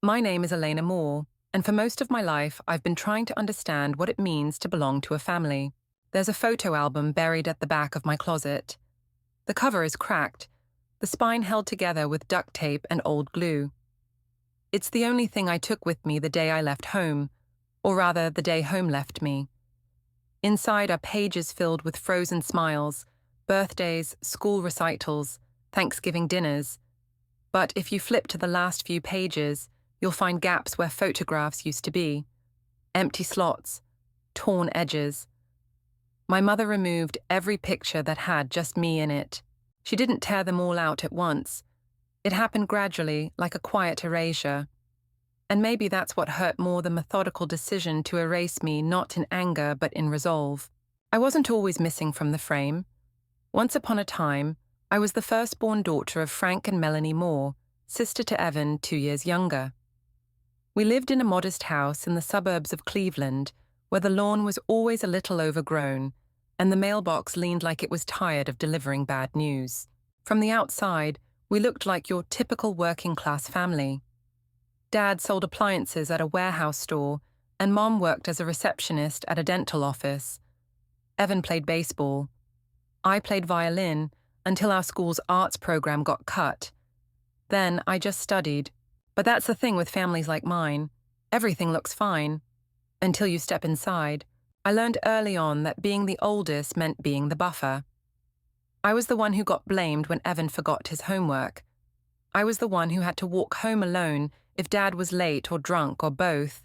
My name is Elena Moore, and for most of my life, I've been trying to understand what it means to belong to a family. There's a photo album buried at the back of my closet. The cover is cracked, the spine held together with duct tape and old glue. It's the only thing I took with me the day I left home, or rather, the day home left me. Inside are pages filled with frozen smiles, birthdays, school recitals, Thanksgiving dinners. But if you flip to the last few pages, you'll find gaps where photographs used to be. Empty slots, torn edges. My mother removed every picture that had just me in it. She didn't tear them all out at once. It happened gradually, like a quiet erasure. And maybe that's what hurt more the methodical decision to erase me, not in anger but in resolve. I wasn't always missing from the frame. Once upon a time, I was the firstborn daughter of Frank and Melanie Moore, sister to Evan, 2 years younger. We lived in a modest house in the suburbs of Cleveland, where the lawn was always a little overgrown, and the mailbox leaned like it was tired of delivering bad news. From the outside, we looked like your typical working-class family. Dad sold appliances at a warehouse store, and Mom worked as a receptionist at a dental office. Evan played baseball. I played violin until our school's arts program got cut. Then I just studied. But that's the thing with families like mine. Everything looks fine. Until you step inside. I learned early on that being the oldest meant being the buffer. I was the one who got blamed when Evan forgot his homework. I was the one who had to walk home alone if Dad was late or drunk or both.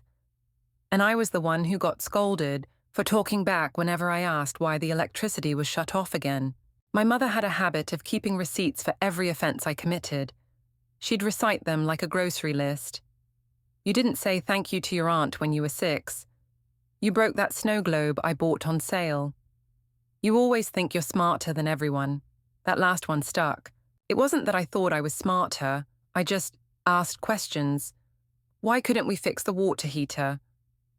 And I was the one who got scolded for talking back whenever I asked why the electricity was shut off again. My mother had a habit of keeping receipts for every offense I committed. She'd recite them like a grocery list. You didn't say thank you to your aunt when you were 6. You broke that snow globe I bought on sale. You always think you're smarter than everyone. That last one stuck. It wasn't that I thought I was smarter, I just asked questions. Why couldn't we fix the water heater?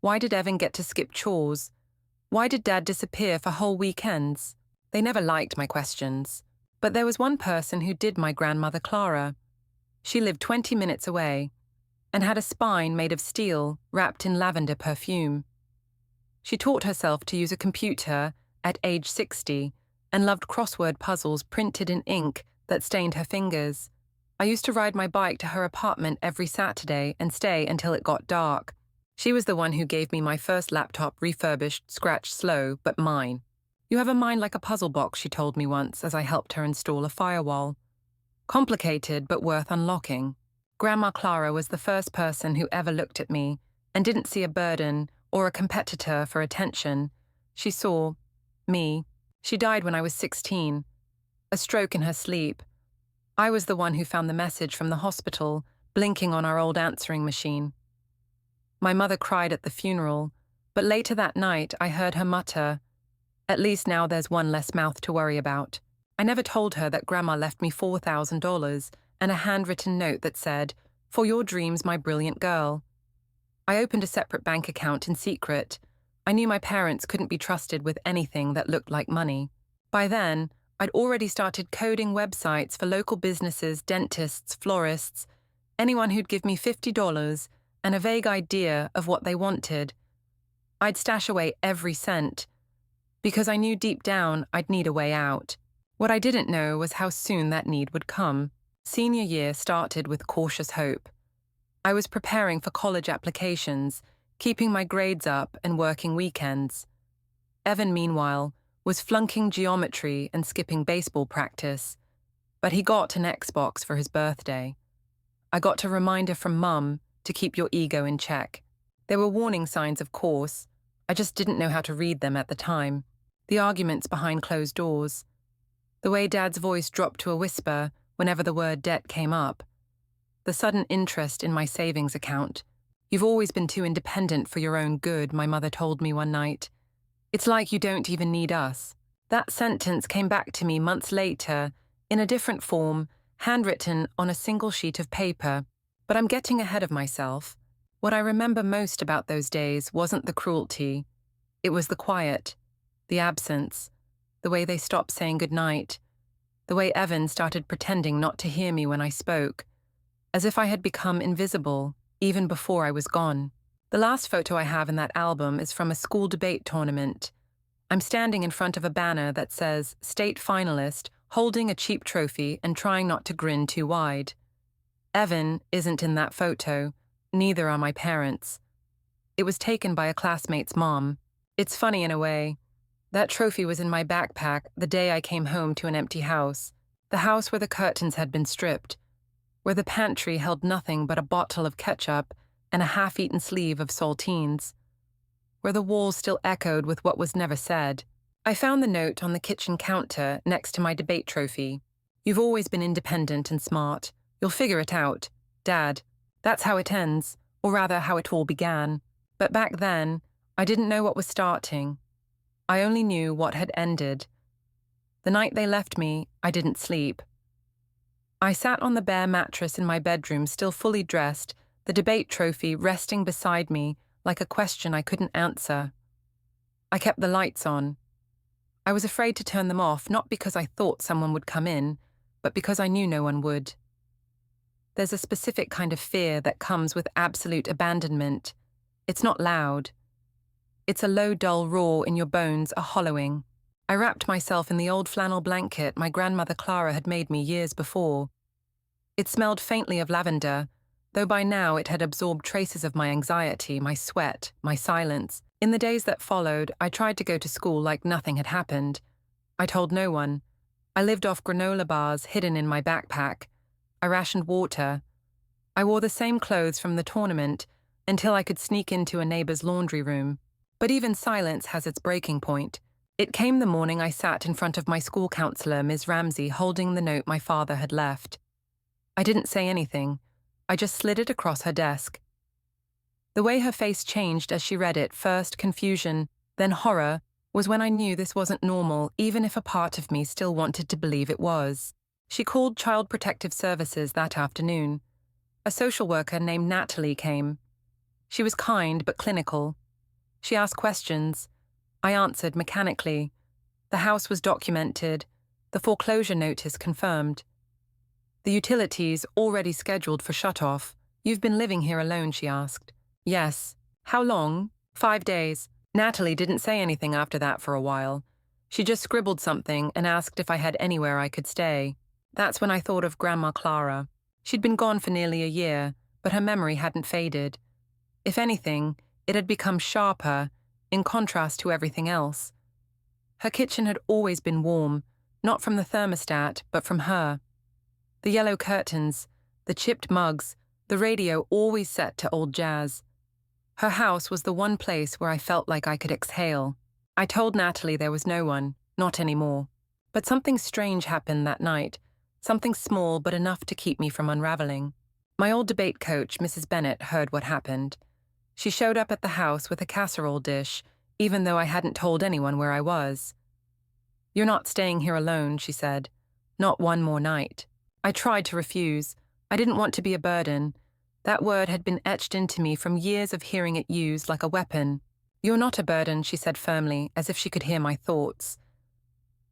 Why did Evan get to skip chores? Why did Dad disappear for whole weekends? They never liked my questions. But there was one person who did, my grandmother Clara. She lived 20 minutes away and had a spine made of steel wrapped in lavender perfume. She taught herself to use a computer at age 60 and loved crossword puzzles printed in ink that stained her fingers. I used to ride my bike to her apartment every Saturday and stay until it got dark. She was the one who gave me my first laptop refurbished, scratched slow, but mine. You have a mind like a puzzle box, she told me once as I helped her install a firewall. Complicated, but worth unlocking. Grandma Clara was the first person who ever looked at me and didn't see a burden or a competitor for attention. She saw me. She died when I was 16. A stroke in her sleep. I was the one who found the message from the hospital, blinking on our old answering machine. My mother cried at the funeral, but later that night I heard her mutter, "At least now there's one less mouth to worry about." I never told her that Grandma left me $4,000 and a handwritten note that said, "For your dreams, my brilliant girl." I opened a separate bank account in secret. I knew my parents couldn't be trusted with anything that looked like money. By then, I'd already started coding websites for local businesses, dentists, florists, anyone who'd give me $50 and a vague idea of what they wanted. I'd stash away every cent, because I knew deep down I'd need a way out. What I didn't know was how soon that need would come. Senior year started with cautious hope. I was preparing for college applications, keeping my grades up and working weekends. Evan, meanwhile, was flunking geometry and skipping baseball practice, but he got an Xbox for his birthday. I got a reminder from Mum to keep your ego in check. There were warning signs, of course. I just didn't know how to read them at the time. The arguments behind closed doors. The way Dad's voice dropped to a whisper whenever the word debt came up. The sudden interest in my savings account. "You've always been too independent for your own good," my mother told me one night. "It's like you don't even need us." That sentence came back to me months later, in a different form, handwritten on a single sheet of paper. But I'm getting ahead of myself. What I remember most about those days wasn't the cruelty. It was the quiet, the absence, the way they stopped saying goodnight, the way Evan started pretending not to hear me when I spoke, as if I had become invisible. even before I was gone. The last photo I have in that album is from a school debate tournament. I'm standing in front of a banner that says state finalist, holding a cheap trophy and trying not to grin too wide. Evan isn't in that photo, neither are my parents. It was taken by a classmate's mom. It's funny in a way. That trophy was in my backpack the day I came home to an empty house, the house where the curtains had been stripped, where the pantry held nothing but a bottle of ketchup and a half-eaten sleeve of saltines, where the walls still echoed with what was never said. I found the note on the kitchen counter next to my debate trophy. You've always been independent and smart. You'll figure it out, Dad. That's how it ends, or rather how it all began. But back then, I didn't know what was starting. I only knew what had ended. The night they left me, I didn't sleep. I sat on the bare mattress in my bedroom, still fully dressed, the debate trophy resting beside me like a question I couldn't answer. I kept the lights on. I was afraid to turn them off, not because I thought someone would come in, but because I knew no one would. There's a specific kind of fear that comes with absolute abandonment. It's not loud. It's a low, dull roar in your bones, a hollowing. I wrapped myself in the old flannel blanket my grandmother Clara had made me years before. It smelled faintly of lavender, though by now it had absorbed traces of my anxiety, my sweat, my silence. In the days that followed, I tried to go to school like nothing had happened. I told no one. I lived off granola bars hidden in my backpack. I rationed water. I wore the same clothes from the tournament until I could sneak into a neighbor's laundry room. But even silence has its breaking point. It came the morning I sat in front of my school counselor, Ms. Ramsey, holding the note my father had left. I didn't say anything. I just slid it across her desk. The way her face changed as she read it, first confusion, then horror, was when I knew this wasn't normal, even if a part of me still wanted to believe it was. She called Child Protective Services that afternoon. A social worker named Natalie came. She was kind but clinical. She asked questions. I answered mechanically. The house was documented, the foreclosure notice confirmed. The utilities already scheduled for shut-off. You've been living here alone, she asked. Yes. How long? 5 days. Natalie didn't say anything after that for a while. She just scribbled something and asked if I had anywhere I could stay. That's when I thought of Grandma Clara. She'd been gone for nearly a year, but her memory hadn't faded. If anything, it had become sharper, in contrast to everything else. Her kitchen had always been warm, not from the thermostat, but from her. The yellow curtains, the chipped mugs, the radio always set to old jazz. Her house was the one place where I felt like I could exhale. I told Natalie there was no one, not anymore. But something strange happened that night, something small but enough to keep me from unraveling. My old debate coach, Mrs. Bennett, heard what happened. She showed up at the house with a casserole dish, even though I hadn't told anyone where I was. "You're not staying here alone," she said. "Not one more night." I tried to refuse. I didn't want to be a burden. That word had been etched into me from years of hearing it used like a weapon. "You're not a burden," she said firmly, as if she could hear my thoughts.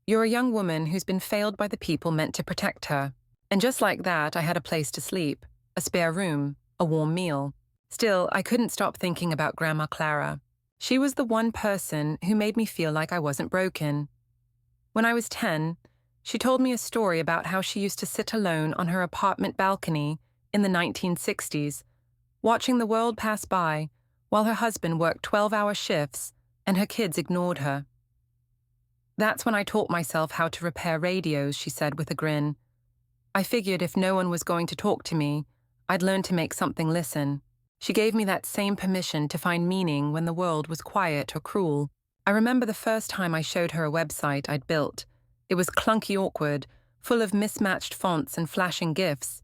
"You're a young woman who's been failed by the people meant to protect her." And just like that, I had a place to sleep, a spare room, a warm meal. Still, I couldn't stop thinking about Grandma Clara. She was the one person who made me feel like I wasn't broken. When I was 10, she told me a story about how she used to sit alone on her apartment balcony in the 1960s, watching the world pass by while her husband worked 12-hour shifts and her kids ignored her. "That's when I taught myself how to repair radios," she said with a grin. "I figured if no one was going to talk to me, I'd learn to make something listen." She gave me that same permission to find meaning when the world was quiet or cruel. I remember the first time I showed her a website I'd built. It was clunky awkward, full of mismatched fonts and flashing GIFs.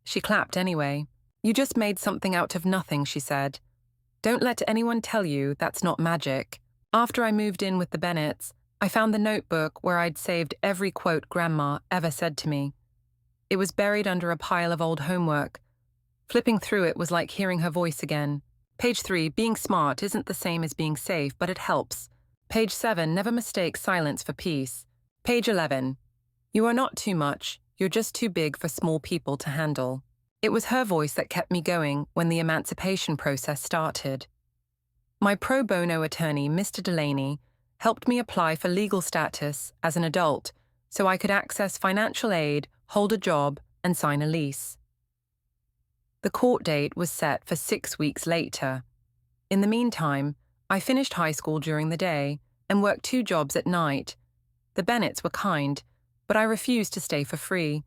She clapped anyway. "You just made something out of nothing," she said. "Don't let anyone tell you that's not magic." After I moved in with the Bennetts, I found the notebook where I'd saved every quote Grandma ever said to me. It was buried under a pile of old homework. Flipping through it was like hearing her voice again. Page 3, being smart isn't the same as being safe, but it helps. Page 7, never mistake silence for peace. Page 11, you are not too much, you're just too big for small people to handle. It was her voice that kept me going when the emancipation process started. My pro bono attorney, Mr. Delaney, helped me apply for legal status as an adult so I could access financial aid, hold a job, and sign a lease. The court date was set for 6 weeks later. In the meantime, I finished high school during the day and worked 2 jobs at night. The Bennetts were kind, but I refused to stay for free.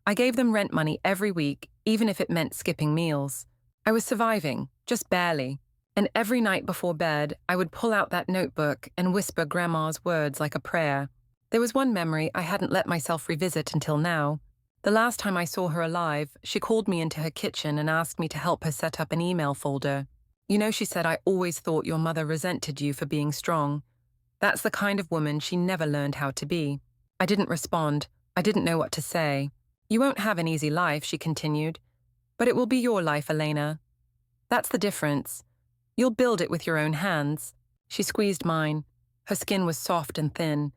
I gave them rent money every week, even if it meant skipping meals. I was surviving, just barely, and every night before bed, I would pull out that notebook and whisper Grandma's words like a prayer. There was one memory I hadn't let myself revisit until now. The last time I saw her alive, she called me into her kitchen and asked me to help her set up an email folder. You know, she said, I always thought your mother resented you for being strong. That's the kind of woman she never learned how to be. I didn't respond. I didn't know what to say. You won't have an easy life, she continued. But it will be your life, Elena. That's the difference. You'll build it with your own hands. She squeezed mine. Her skin was soft and thin.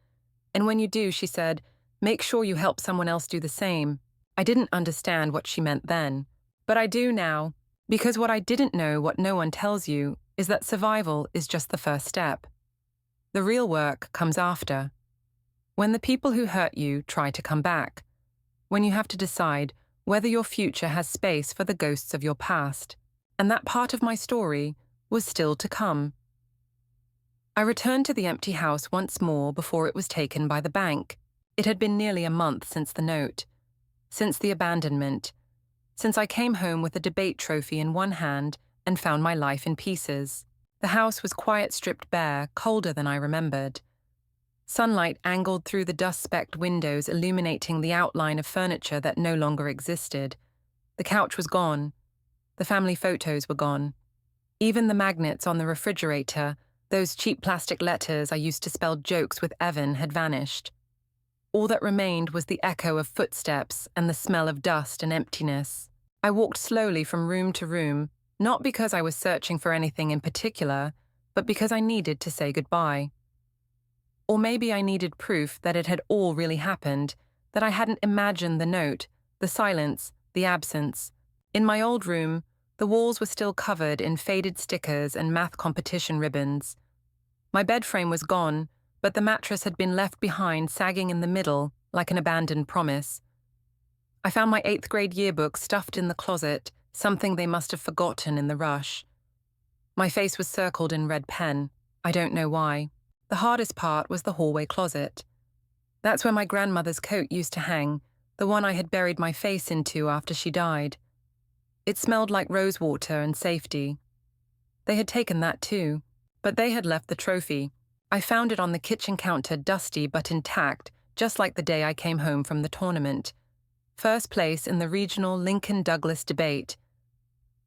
And when you do, she said, make sure you help someone else do the same. I didn't understand what she meant then. But I do now. Because what I didn't know, what no one tells you, is that survival is just the first step. The real work comes after. When the people who hurt you try to come back. When you have to decide whether your future has space for the ghosts of your past. And that part of my story was still to come. I returned to the empty house once more before it was taken by the bank. It had been nearly a month since the note, since the abandonment, since I came home with a debate trophy in one hand and found my life in pieces. The house was quiet, stripped bare, colder than I remembered. Sunlight angled through the dust-specked windows, illuminating the outline of furniture that no longer existed. The couch was gone. The family photos were gone. Even the magnets on the refrigerator, those cheap plastic letters I used to spell jokes with Evan, had vanished. All that remained was the echo of footsteps and the smell of dust and emptiness. I walked slowly from room to room, not because I was searching for anything in particular, but because I needed to say goodbye. Or maybe I needed proof that it had all really happened, that I hadn't imagined the note, the silence, the absence. In my old room, the walls were still covered in faded stickers and math competition ribbons. My bed frame was gone, but the mattress had been left behind, sagging in the middle, like an abandoned promise. I found my 8th grade yearbook stuffed in the closet, something they must have forgotten in the rush. My face was circled in red pen. I don't know why. The hardest part was the hallway closet. That's where my grandmother's coat used to hang, the one I had buried my face into after she died. It smelled like rosewater and safety. They had taken that too, but they had left the trophy. I found it on the kitchen counter, dusty but intact, just like the day I came home from the tournament. First place in the regional Lincoln-Douglas debate.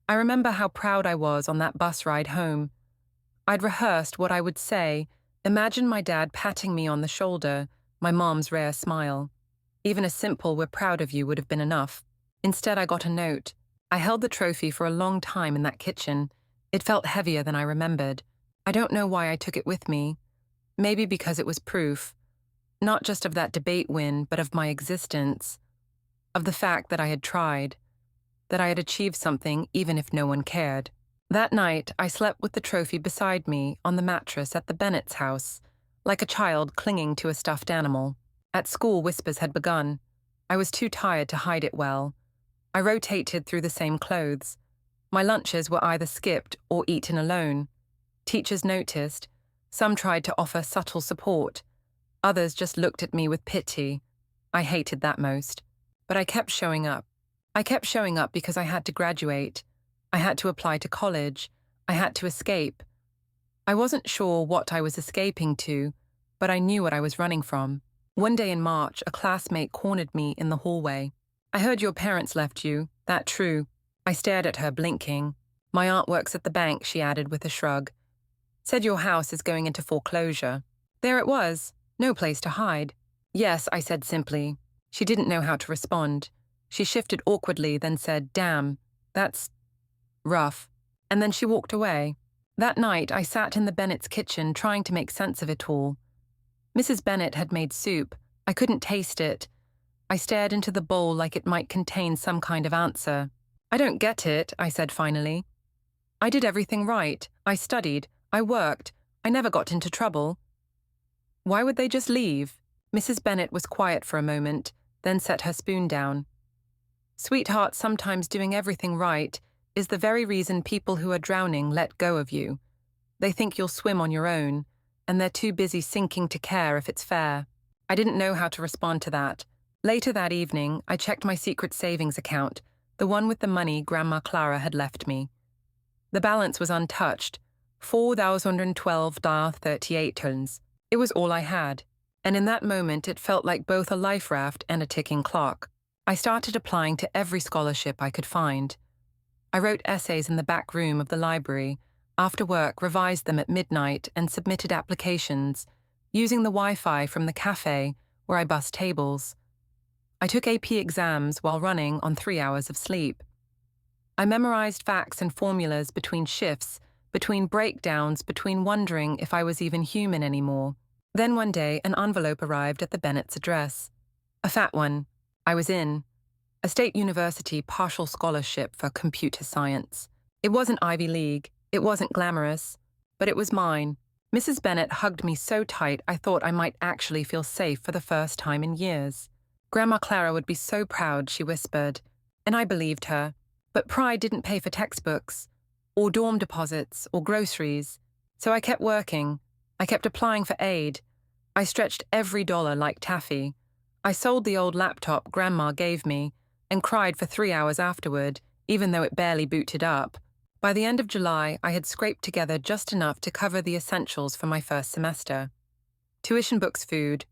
I remember how proud I was on that bus ride home. I'd rehearsed what I would say. Imagine my dad patting me on the shoulder, my mom's rare smile. Even a simple "we're proud of you" would have been enough. Instead, I got a note. I held the trophy for a long time in that kitchen. It felt heavier than I remembered. I don't know why I took it with me. Maybe because it was proof, not just of that debate win, but of my existence, of the fact that I had tried, that I had achieved something even if no one cared. That night, I slept with the trophy beside me on the mattress at the Bennett's house, like a child clinging to a stuffed animal. At school, whispers had begun. I was too tired to hide it well. I rotated through the same clothes. My lunches were either skipped or eaten alone. Teachers noticed. Some tried to offer subtle support. Others just looked at me with pity. I hated that most. But I kept showing up. I kept showing up because I had to graduate. I had to apply to college. I had to escape. I wasn't sure what I was escaping to, but I knew what I was running from. One day in March, a classmate cornered me in the hallway. "I heard your parents left you. That true?" I stared at her, blinking. "My aunt works at the bank," she added with a shrug. "Said your house is going into foreclosure." There it was. No place to hide. "Yes," I said simply. She didn't know how to respond. She shifted awkwardly, then said, "Damn, that's rough." And then she walked away. That night, I sat in the Bennett's kitchen trying to make sense of it all. Mrs. Bennett had made soup. I couldn't taste it. I stared into the bowl like it might contain some kind of answer. I don't get it, I said finally. I did everything right. I studied. I worked. I never got into trouble. Why would they just leave? Mrs. Bennet was quiet for a moment, then set her spoon down. Sweetheart, sometimes doing everything right is the very reason people who are drowning let go of you. They think you'll swim on your own, and they're too busy sinking to care if it's fair. I didn't know how to respond to that. Later that evening, I checked my secret savings account, the one with the money Grandma Clara had left me. The balance was untouched, 4,012.38 tons. It was all I had, and in that moment it felt like both a life raft and a ticking clock. I started applying to every scholarship I could find. I wrote essays in the back room of the library, after work revised them at midnight and submitted applications, using the Wi-Fi from the cafe where I bussed tables. I took AP exams while running on 3 hours of sleep. I memorized facts and formulas between shifts, between breakdowns, between wondering if I was even human anymore. Then one day, an envelope arrived at the Bennet's address. A fat one. I was in. A state university partial scholarship for computer science. It wasn't Ivy League. It wasn't glamorous. But it was mine. Mrs. Bennet hugged me so tight I thought I might actually feel safe for the first time in years. Grandma Clara would be so proud, she whispered. And I believed her. But pride didn't pay for textbooks, or dorm deposits, or groceries. So I kept working. I kept applying for aid. I stretched every dollar like taffy. I sold the old laptop Grandma gave me and cried for 3 hours afterward, even though it barely booted up. By the end of July, I had scraped together just enough to cover the essentials for my first semester. Tuition books, food.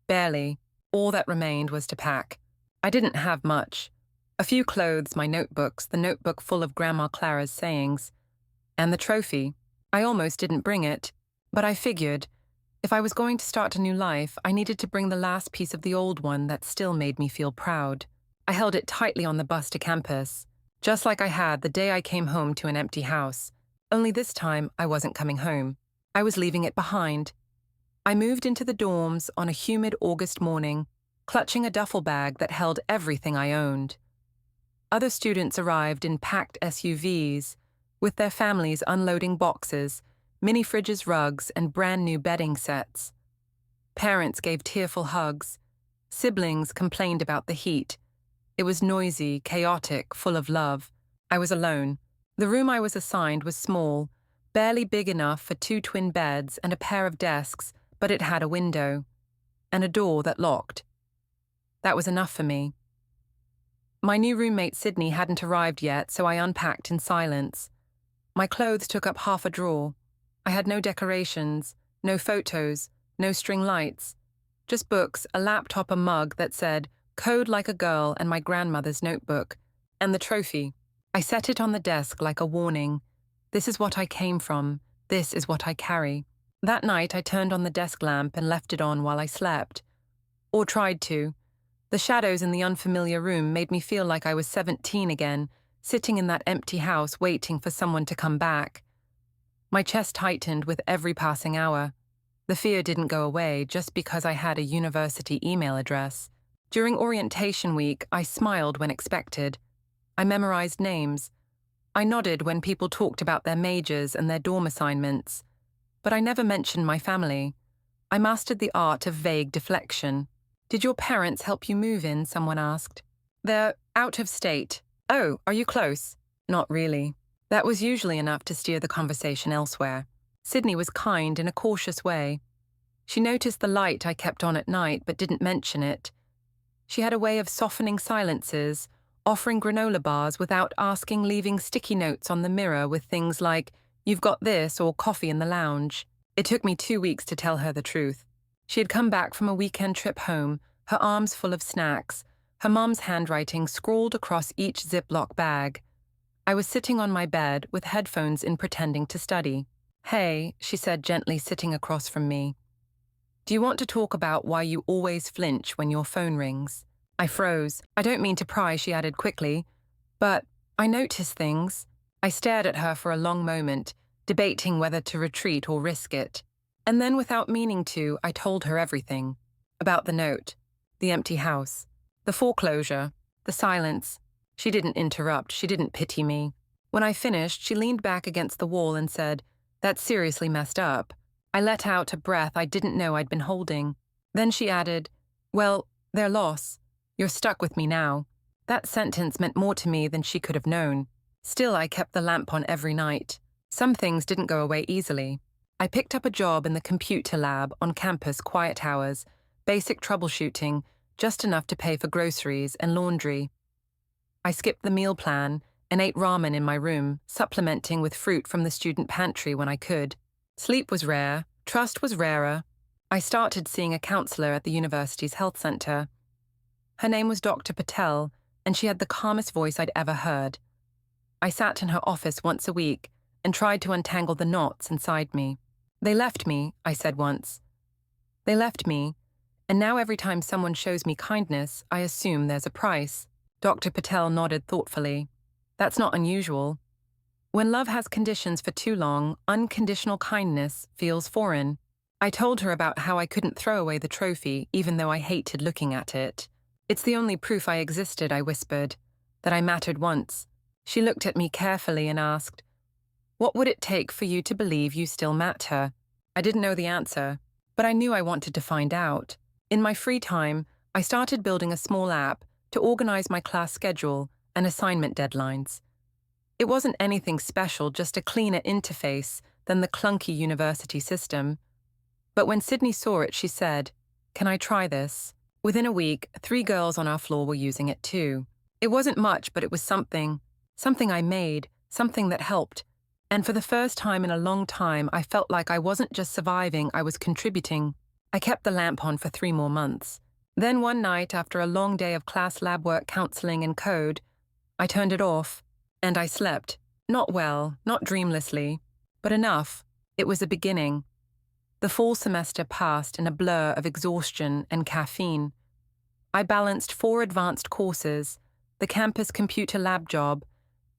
Barely. All that remained was to pack. I didn't have much. A few clothes, my notebooks, the notebook full of Grandma Clara's sayings, and the trophy. I almost didn't bring it, but I figured, if I was going to start a new life, I needed to bring the last piece of the old one that still made me feel proud. I held it tightly on the bus to campus, just like I had the day I came home to an empty house. Only this time, I wasn't coming home. I was leaving it behind. I moved into the dorms on a humid August morning, clutching a duffel bag that held everything I owned. Other students arrived in packed SUVs, with their families unloading boxes, mini fridges, rugs, and brand new bedding sets. Parents gave tearful hugs. Siblings complained about the heat. It was noisy, chaotic, full of love. I was alone. The room I was assigned was small, barely big enough for 2 twin beds and a pair of desks, but it had a window, and a door that locked. That was enough for me. My new roommate Sydney hadn't arrived yet, so I unpacked in silence. My clothes took up half a drawer. I had no decorations, no photos, no string lights. Just books, a laptop, a mug that said, "Code like a girl," and my grandmother's notebook. And the trophy. I set it on the desk like a warning. This is what I came from. This is what I carry. That night I turned on the desk lamp and left it on while I slept. Or tried to. The shadows in the unfamiliar room made me feel like I was 17 again, sitting in that empty house waiting for someone to come back. My chest tightened with every passing hour. The fear didn't go away just because I had a university email address. During orientation week, I smiled when expected. I memorized names. I nodded when people talked about their majors and their dorm assignments. But I never mentioned my family. I mastered the art of vague deflection. "Did your parents help you move in?" someone asked. "They're out of state." "Oh, are you close?" "Not really." That was usually enough to steer the conversation elsewhere. Sydney was kind in a cautious way. She noticed the light I kept on at night but didn't mention it. She had a way of softening silences, offering granola bars without asking, leaving sticky notes on the mirror with things like, "You've got this," or "Coffee in the lounge." It took me 2 weeks to tell her the truth. She had come back from a weekend trip home, her arms full of snacks, her mom's handwriting scrawled across each Ziploc bag. I was sitting on my bed with headphones in pretending to study. "Hey," she said gently, sitting across from me. "Do you want to talk about why you always flinch when your phone rings?" I froze. "I don't mean to pry," she added quickly, "but I notice things." I stared at her for a long moment, debating whether to retreat or risk it. And then, without meaning to, I told her everything. About the note, the empty house, the foreclosure, the silence, She didn't interrupt, she didn't pity me. When I finished, she leaned back against the wall and said, "That's seriously messed up." I let out a breath I didn't know I'd been holding. Then she added, "Well, their loss. You're stuck with me now." That sentence meant more to me than she could have known. Still, I kept the lamp on every night. Some things didn't go away easily. I picked up a job in the computer lab on campus, quiet hours, basic troubleshooting, just enough to pay for groceries and laundry. I skipped the meal plan and ate ramen in my room, supplementing with fruit from the student pantry when I could. Sleep was rare, trust was rarer. I started seeing a counselor at the university's health center. Her name was Dr. Patel, and she had the calmest voice I'd ever heard. I sat in her office once a week and tried to untangle the knots inside me. "They left me," I said once. "They left me, and now every time someone shows me kindness, I assume there's a price." Dr. Patel nodded thoughtfully. "That's not unusual. When love has conditions for too long, unconditional kindness feels foreign." I told her about how I couldn't throw away the trophy even though I hated looking at it. "It's the only proof I existed," I whispered, "that I mattered once." She looked at me carefully and asked, "What would it take for you to believe you still matter?" I didn't know the answer, but I knew I wanted to find out. In my free time, I started building a small app to organize my class schedule and assignment deadlines. It wasn't anything special, just a cleaner interface than the clunky university system. But when Sydney saw it, she said, "Can I try this?" Within a week, 3 girls on our floor were using it too. It wasn't much, but it was something I made, something that helped. And for the first time in a long time, I felt like I wasn't just surviving, I was contributing. I kept the lamp on for 3 more months. Then one night, after a long day of class lab work, counseling, and code, I turned it off, and I slept. Not well, not dreamlessly, but enough. It was a beginning. The fall semester passed in a blur of exhaustion and caffeine. I balanced 4 advanced courses, the campus computer lab job,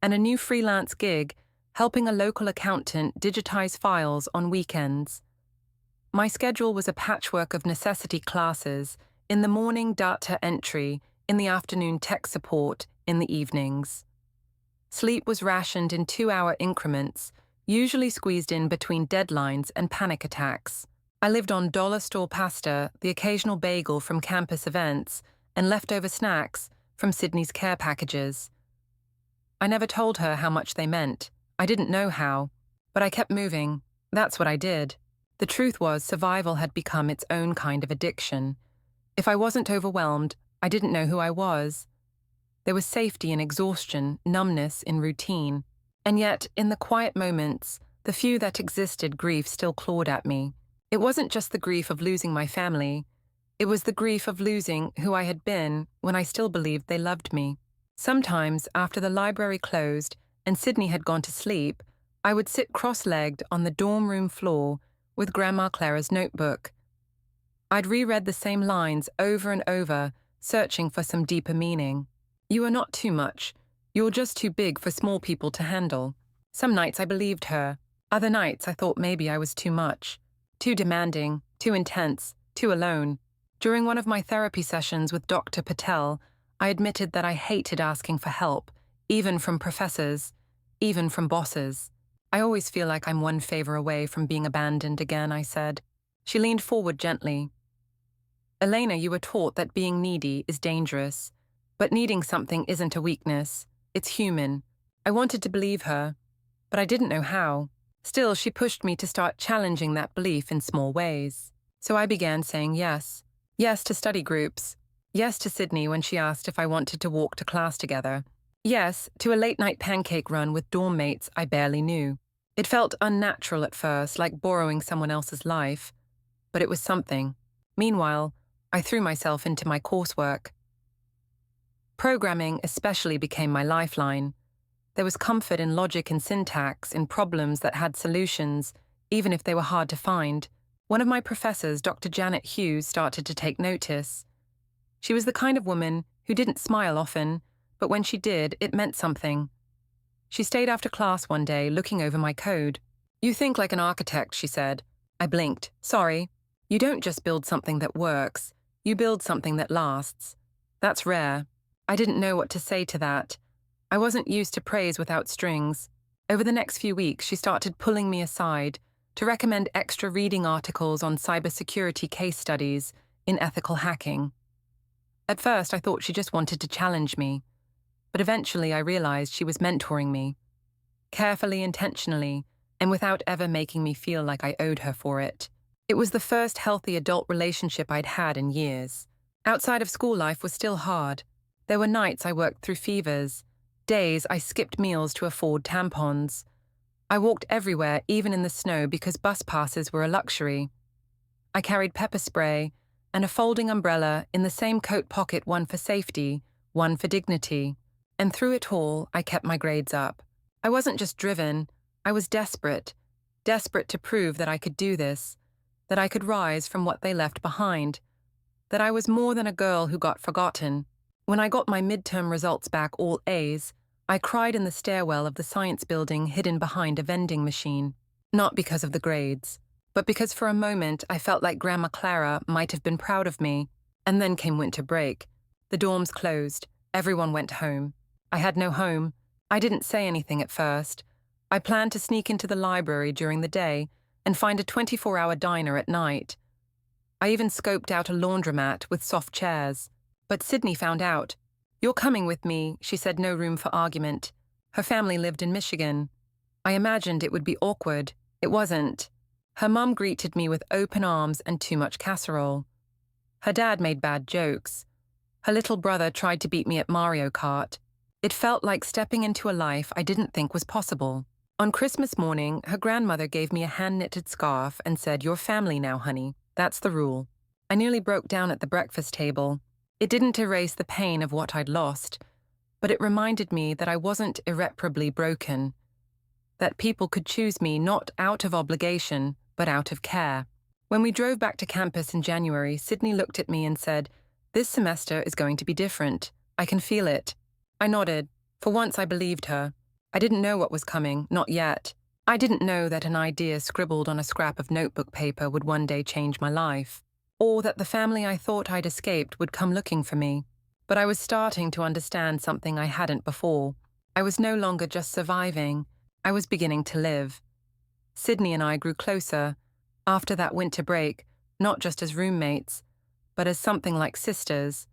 and a new freelance gig helping a local accountant digitize files on weekends. My schedule was a patchwork of necessity classes, in the morning data entry, in the afternoon tech support, in the evenings. Sleep was rationed in 2-hour increments, usually squeezed in between deadlines and panic attacks. I lived on dollar store pasta, the occasional bagel from campus events, and leftover snacks from Sydney's care packages. I never told her how much they meant. I didn't know how, but I kept moving. That's what I did. The truth was, survival had become its own kind of addiction. If I wasn't overwhelmed, I didn't know who I was. There was safety in exhaustion, numbness in routine. And yet, in the quiet moments, the few that existed, grief still clawed at me. It wasn't just the grief of losing my family. It was the grief of losing who I had been when I still believed they loved me. Sometimes, after the library closed and Sydney had gone to sleep, I would sit cross-legged on the dorm room floor with Grandma Clara's notebook. I'd reread the same lines over and over, searching for some deeper meaning. "You are not too much. You're just too big for small people to handle." Some nights I believed her. Other nights I thought maybe I was too much. Too demanding, too intense, too alone. During one of my therapy sessions with Dr. Patel, I admitted that I hated asking for help, even from professors, even from bosses. "I always feel like I'm one favor away from being abandoned again," I said. She leaned forward gently. "Elena, you were taught that being needy is dangerous, but needing something isn't a weakness. It's human." I wanted to believe her, but I didn't know how. Still, she pushed me to start challenging that belief in small ways. So I began saying yes. Yes to study groups. Yes to Sydney when she asked if I wanted to walk to class together. Yes to a late-night pancake run with dorm mates I barely knew. It felt unnatural at first, like borrowing someone else's life, but it was something. Meanwhile, I threw myself into my coursework. Programming especially became my lifeline. There was comfort in logic and syntax, in problems that had solutions, even if they were hard to find. One of my professors, Dr. Janet Hughes, started to take notice. She was the kind of woman who didn't smile often, but when she did, it meant something. She stayed after class one day, looking over my code. "You think like an architect," she said. I blinked. "Sorry. You don't just build something that works. You build something that lasts. That's rare." I didn't know what to say to that. I wasn't used to praise without strings. Over the next few weeks, she started pulling me aside to recommend extra reading articles on cybersecurity case studies in ethical hacking. At first, I thought she just wanted to challenge me, but eventually I realized she was mentoring me, carefully, intentionally, and without ever making me feel like I owed her for it. It was the first healthy adult relationship I'd had in years. Outside of school, life was still hard. There were nights I worked through fevers, days I skipped meals to afford tampons. I walked everywhere, even in the snow, because bus passes were a luxury. I carried pepper spray and a folding umbrella in the same coat pocket, one for safety, one for dignity. And through it all, I kept my grades up. I wasn't just driven, I was desperate to prove that I could do this, that I could rise from what they left behind, that I was more than a girl who got forgotten. When I got my midterm results back, all A's, I cried in the stairwell of the science building hidden behind a vending machine. Not because of the grades, but because for a moment I felt like Grandma Clara might have been proud of me. And then came winter break. The dorms closed. Everyone went home. I had no home. I didn't say anything at first. I planned to sneak into the library during the day and find a 24-hour diner at night. I even scoped out a laundromat with soft chairs. But Sydney found out. "You're coming with me," she said, no room for argument. Her family lived in Michigan. I imagined it would be awkward. It wasn't. Her mum greeted me with open arms and too much casserole. Her dad made bad jokes. Her little brother tried to beat me at Mario Kart. It felt like stepping into a life I didn't think was possible. On Christmas morning, her grandmother gave me a hand-knitted scarf and said, "You're family now, honey. That's the rule." I nearly broke down at the breakfast table. It didn't erase the pain of what I'd lost, but it reminded me that I wasn't irreparably broken, that people could choose me not out of obligation, but out of care. When we drove back to campus in January, Sydney looked at me and said, "This semester is going to be different. I can feel it." I nodded. For once I believed her. I didn't know what was coming, not yet. I didn't know that an idea scribbled on a scrap of notebook paper would one day change my life, or that the family I thought I'd escaped would come looking for me. But I was starting to understand something I hadn't before. I was no longer just surviving. I was beginning to live. Sydney and I grew closer after that winter break, not just as roommates, but as something like sisters.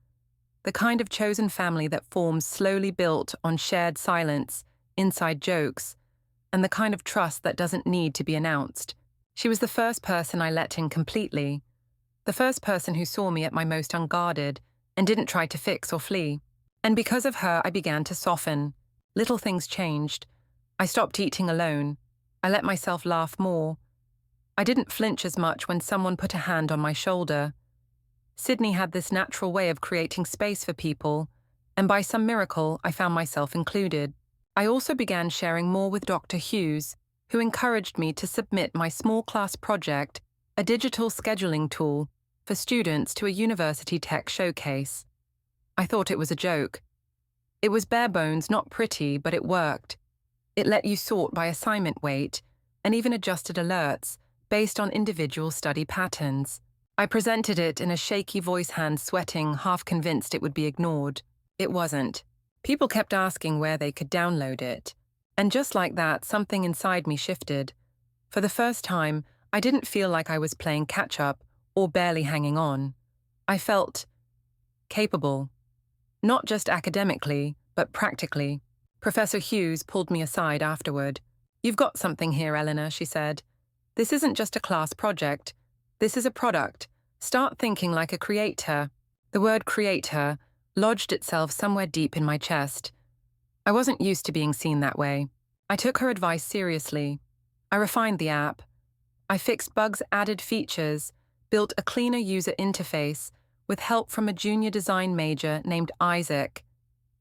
The kind of chosen family that forms slowly built on shared silence, inside jokes, and the kind of trust that doesn't need to be announced. She was the first person I let in completely. The first person who saw me at my most unguarded and didn't try to fix or flee. And because of her, I began to soften. Little things changed. I stopped eating alone. I let myself laugh more. I didn't flinch as much when someone put a hand on my shoulder. Sydney had this natural way of creating space for people, and by some miracle, I found myself included. I also began sharing more with Dr. Hughes, who encouraged me to submit my small class project, a digital scheduling tool, for students to a university tech showcase. I thought it was a joke. It was bare bones, not pretty, but it worked. It let you sort by assignment weight and even adjusted alerts based on individual study patterns. I presented it in a shaky voice, hand sweating, half convinced it would be ignored. It wasn't. People kept asking where they could download it. And just like that, something inside me shifted. For the first time, I didn't feel like I was playing catch-up or barely hanging on. I felt capable. Not just academically, but practically. Professor Hughes pulled me aside afterward. "You've got something here, Eleanor," she said. "This isn't just a class project. This is a product. Start thinking like a creator." The word creator lodged itself somewhere deep in my chest. I wasn't used to being seen that way. I took her advice seriously. I refined the app. I fixed bugs, added features, built a cleaner user interface with help from a junior design major named Isaac.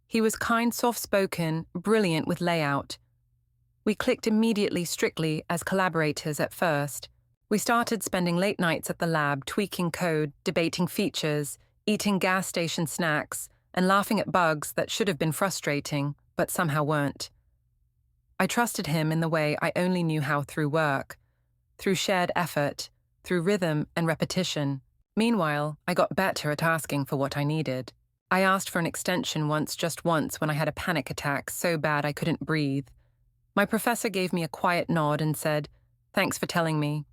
He was kind, soft-spoken, brilliant with layout. We clicked immediately, strictly as collaborators at first. We started spending late nights at the lab, tweaking code, debating features, eating gas station snacks, and laughing at bugs that should have been frustrating, but somehow weren't. I trusted him in the way I only knew how, through work, through shared effort, through rhythm and repetition. Meanwhile, I got better at asking for what I needed. I asked for an extension just once when I had a panic attack so bad I couldn't breathe. My professor gave me a quiet nod and said, "Thanks for telling me."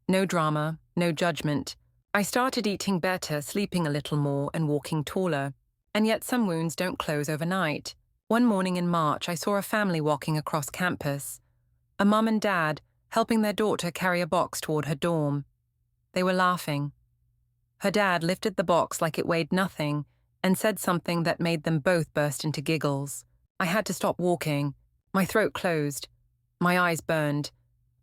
No drama, no judgment. I started eating better, sleeping a little more, and walking taller. And yet some wounds don't close overnight. One morning in March, I saw a family walking across campus. A mum and dad helping their daughter carry a box toward her dorm. They were laughing. Her dad lifted the box like it weighed nothing and said something that made them both burst into giggles. I had to stop walking. My throat closed. My eyes burned.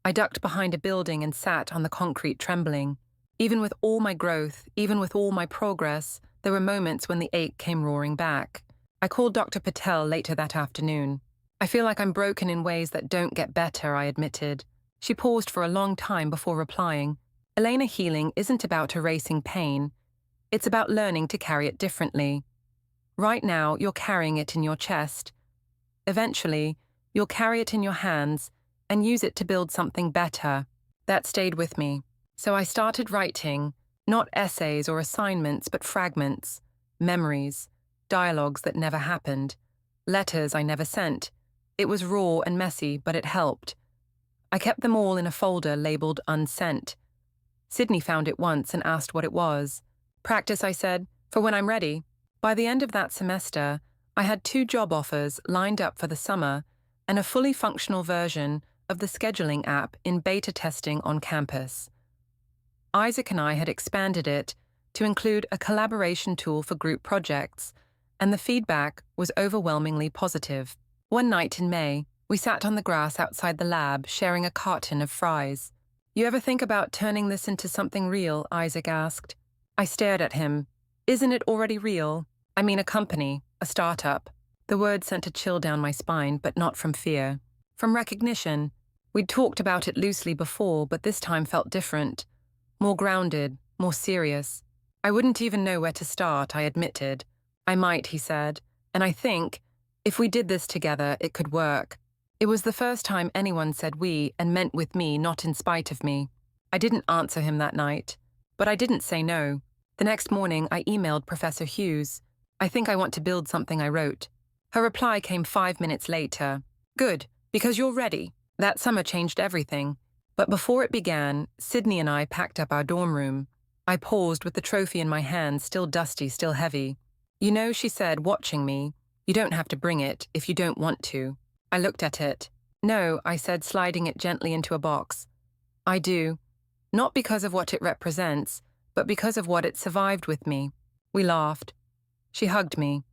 I ducked behind a building and sat on the concrete trembling. Even with all my growth, even with all my progress, there were moments when the ache came roaring back. I called Dr. Patel later that afternoon. "I feel like I'm broken in ways that don't get better," I admitted. She paused for a long time before replying. "Elena, healing isn't about erasing pain. It's about learning to carry it differently. Right now, you're carrying it in your chest. Eventually, you'll carry it in your hands and use it to build something better." That stayed with me. So I started writing, not essays or assignments, but fragments, memories, dialogues that never happened, letters I never sent. It was raw and messy, but it helped. I kept them all in a folder labeled unsent. Sydney found it once and asked what it was. "Practice," I said, "for when I'm ready." By the end of that semester, I had 2 job offers lined up for the summer and a fully functional version of the scheduling app in beta testing on campus. Isaac and I had expanded it to include a collaboration tool for group projects, and the feedback was overwhelmingly positive. One night in May, we sat on the grass outside the lab sharing a carton of fries. "You ever think about turning this into something real?" Isaac asked. I stared at him. "Isn't it already real? I mean, a company, a startup." The word sent a chill down my spine, but not from fear. From recognition. We'd talked about it loosely before, but this time felt different. More grounded, more serious. "I wouldn't even know where to start," I admitted. "I might," he said, "and I think, if we did this together, it could work." It was the first time anyone said we and meant with me, not in spite of me. I didn't answer him that night, but I didn't say no. The next morning, I emailed Professor Hughes. "I think I want to build something," I wrote. Her reply came 5 minutes later. "Good, because you're ready." That summer changed everything. But before it began, Sydney and I packed up our dorm room. I paused with the trophy in my hand, still dusty, still heavy. "You know," she said, watching me, "you don't have to bring it if you don't want to." I looked at it. "No," I said, sliding it gently into a box. "I do. Not because of what it represents, but because of what it survived with me." We laughed. She hugged me.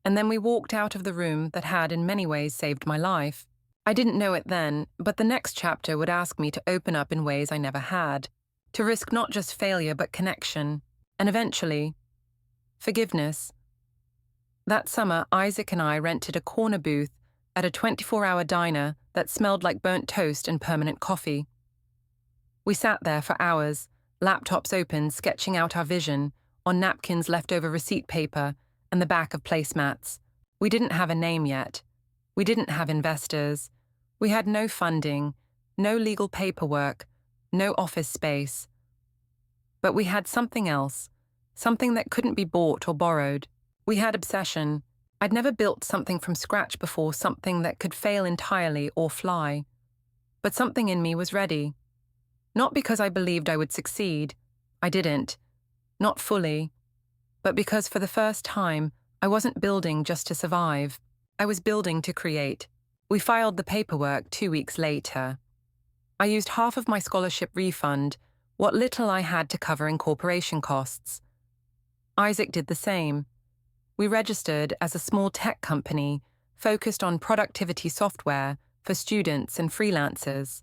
And then we walked out of the room that had in many ways saved my life. I didn't know it then, but the next chapter would ask me to open up in ways I never had, to risk not just failure but connection, and eventually, forgiveness. That summer, Isaac and I rented a corner booth at a 24-hour diner that smelled like burnt toast and permanent coffee. We sat there for hours, laptops open, sketching out our vision, on napkins, leftover receipt paper, and the back of placemats. We didn't have a name yet. We didn't have investors. We had no funding, no legal paperwork, no office space. But we had something else, something that couldn't be bought or borrowed. We had obsession. I'd never built something from scratch before, something that could fail entirely or fly. But something in me was ready. Not because I believed I would succeed. I didn't. Not fully. But because for the first time, I wasn't building just to survive. I was building to create. We filed the paperwork 2 weeks later. I used half of my scholarship refund, what little I had to cover incorporation costs. Isaac did the same. We registered as a small tech company focused on productivity software for students and freelancers.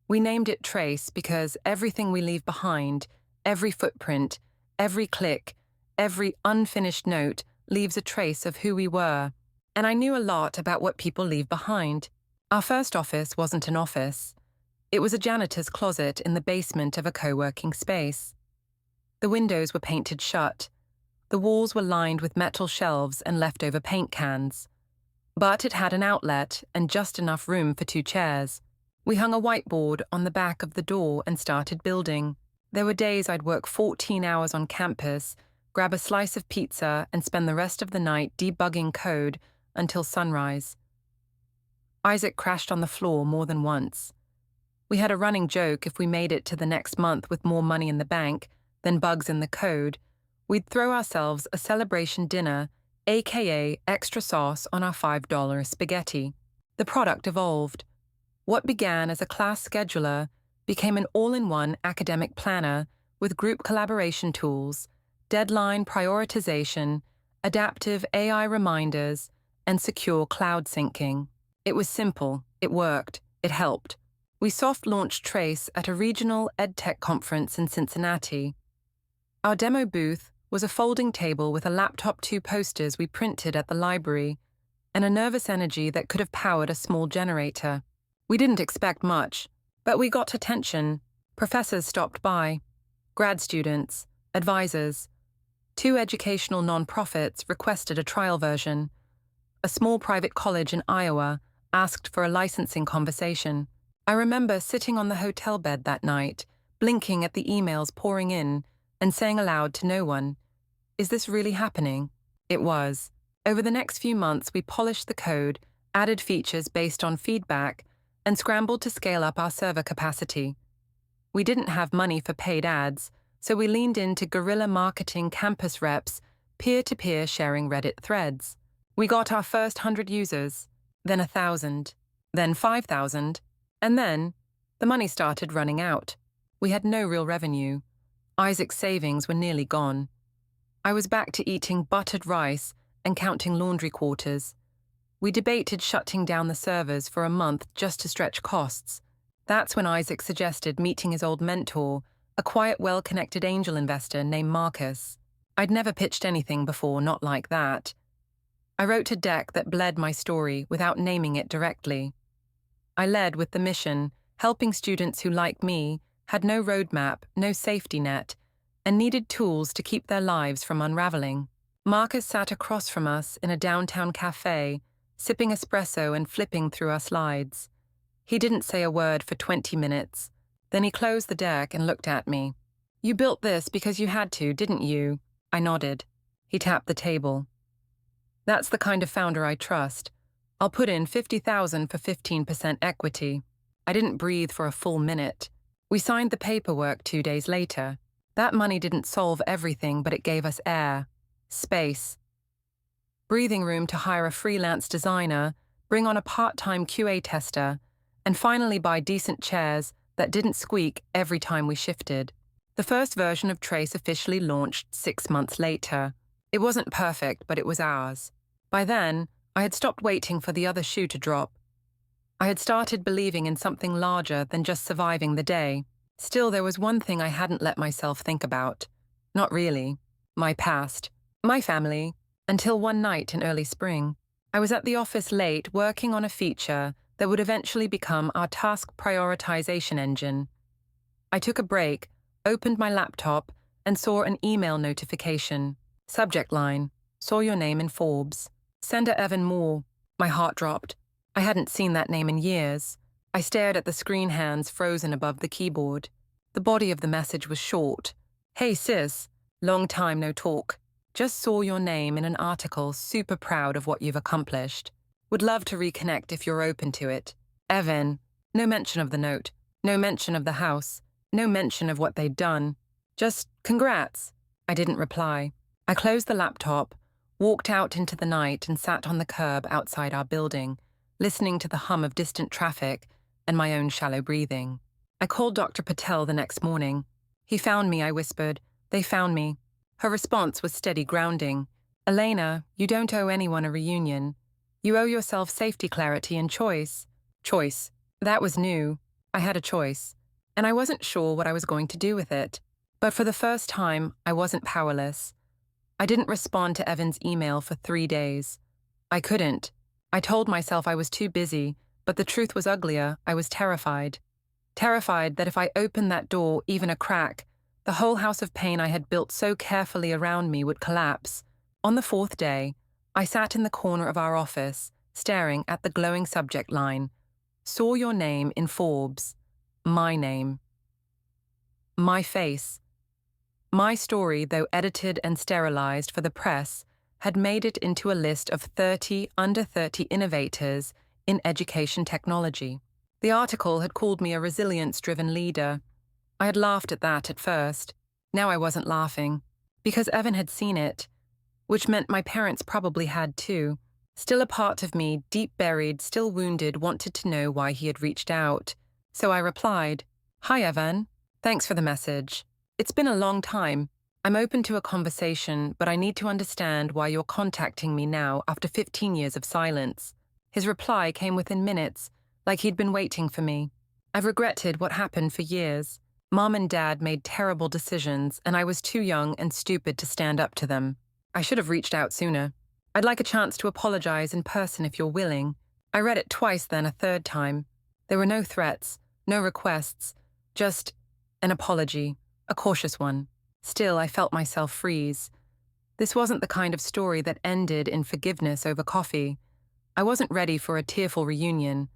We named it Trace because everything we leave behind, every footprint, every click, every unfinished note leaves a trace of who we were. And I knew a lot about what people leave behind. Our first office wasn't an office. It was a janitor's closet in the basement of a co-working space. The windows were painted shut. The walls were lined with metal shelves and leftover paint cans. But it had an outlet and just enough room for 2 chairs. We hung a whiteboard on the back of the door and started building. There were days I'd work 14 hours on campus, grab a slice of pizza, and spend the rest of the night debugging code until sunrise. Isaac crashed on the floor more than once. We had a running joke: if we made it to the next month with more money in the bank than bugs in the code, we'd throw ourselves a celebration dinner, aka extra sauce on our $5 spaghetti. The product evolved. What began as a class scheduler became an all-in-one academic planner with group collaboration tools, deadline prioritization, adaptive AI reminders, and secure cloud syncing. It was simple, it worked, it helped. We soft-launched Trace at a regional EdTech conference in Cincinnati. Our demo booth was a folding table with a laptop, 2 posters we printed at the library, and a nervous energy that could have powered a small generator. We didn't expect much, but we got attention. Professors stopped by, grad students, advisors. 2 educational nonprofits requested a trial version. A small private college in Iowa asked for a licensing conversation. I remember sitting on the hotel bed that night, blinking at the emails pouring in, and saying aloud to no one, "Is this really happening?" It was. Over the next few months, we polished the code, added features based on feedback, and scrambled to scale up our server capacity. We didn't have money for paid ads, so we leaned into guerrilla marketing, campus reps, peer-to-peer sharing Reddit threads. We got our first 100 users, then 1,000, then 5,000, and then the money started running out. We had no real revenue. Isaac's savings were nearly gone. I was back to eating buttered rice and counting laundry quarters. We debated shutting down the servers for a month just to stretch costs. That's when Isaac suggested meeting his old mentor, a quiet, well-connected angel investor named Marcus. I'd never pitched anything before, not like that. I wrote a deck that bled my story without naming it directly. I led with the mission, helping students who, like me, had no roadmap, no safety net, and needed tools to keep their lives from unraveling. Marcus sat across from us in a downtown cafe, sipping espresso and flipping through our slides. He didn't say a word for 20 minutes. Then he closed the deck and looked at me. "You built this because you had to, didn't you?" I nodded. He tapped the table. "That's the kind of founder I trust. I'll put in $50,000 for 15% equity." I didn't breathe for a full minute. We signed the paperwork 2 days later. That money didn't solve everything, but it gave us air, space, breathing room to hire a freelance designer, bring on a part-time QA tester, and finally buy decent chairs that didn't squeak every time we shifted. The first version of Trace officially launched 6 months later. It wasn't perfect, but it was ours. By then, I had stopped waiting for the other shoe to drop. I had started believing in something larger than just surviving the day. Still, there was one thing I hadn't let myself think about. Not really. My past. My family. Until one night in early spring. I was at the office late, working on a feature that would eventually become our task prioritization engine. I took a break, opened my laptop, and saw an email notification. Subject line: "Saw your name in Forbes." Sender Elena Moore. My heart dropped. I hadn't seen that name in years. I stared at the screen, hands frozen above the keyboard. The body of the message was short. "Hey sis, long time no talk. Just saw your name in an article, super proud of what you've accomplished. Would love to reconnect if you're open to it. Evan." No mention of the note. No mention of the house. No mention of what they'd done. Just congrats. I didn't reply. I closed the laptop, walked out into the night, and sat on the curb outside our building, listening to the hum of distant traffic and my own shallow breathing. I called Dr. Patel the next morning. "He found me," I whispered. "They found me." Her response was steady grounding. "Elena, you don't owe anyone a reunion. You owe yourself safety, clarity, and choice." Choice. That was new. I had a choice, and I wasn't sure what I was going to do with it. But for the first time, I wasn't powerless. I didn't respond to Evan's email for 3 days. I couldn't. I told myself I was too busy, but the truth was uglier. I was terrified. Terrified that if I opened that door even a crack, the whole house of pain I had built so carefully around me would collapse. On the 4th day, I sat in the corner of our office, staring at the glowing subject line: "Saw your name in Forbes." My name. My face. My story, though edited and sterilized for the press, had made it into a list of 30 under 30 innovators in education technology. The article had called me a resilience-driven leader. I had laughed at that at first. Now I wasn't laughing, because Evan had seen it, which meant my parents probably had too. Still a part of me, deep buried, still wounded, wanted to know why he had reached out. So I replied, "Hi, Evan. Thanks for the message. It's been a long time. I'm open to a conversation, but I need to understand why you're contacting me now after 15 years of silence." His reply came within minutes, like he'd been waiting for me. "I've regretted what happened for years. Mom and Dad made terrible decisions, and I was too young and stupid to stand up to them. I should have reached out sooner. I'd like a chance to apologize in person if you're willing." I read it twice, then a third time. There were no threats, no requests, just an apology, a cautious one. Still, I felt myself freeze. This wasn't the kind of story that ended in forgiveness over coffee. I wasn't ready for a tearful reunion,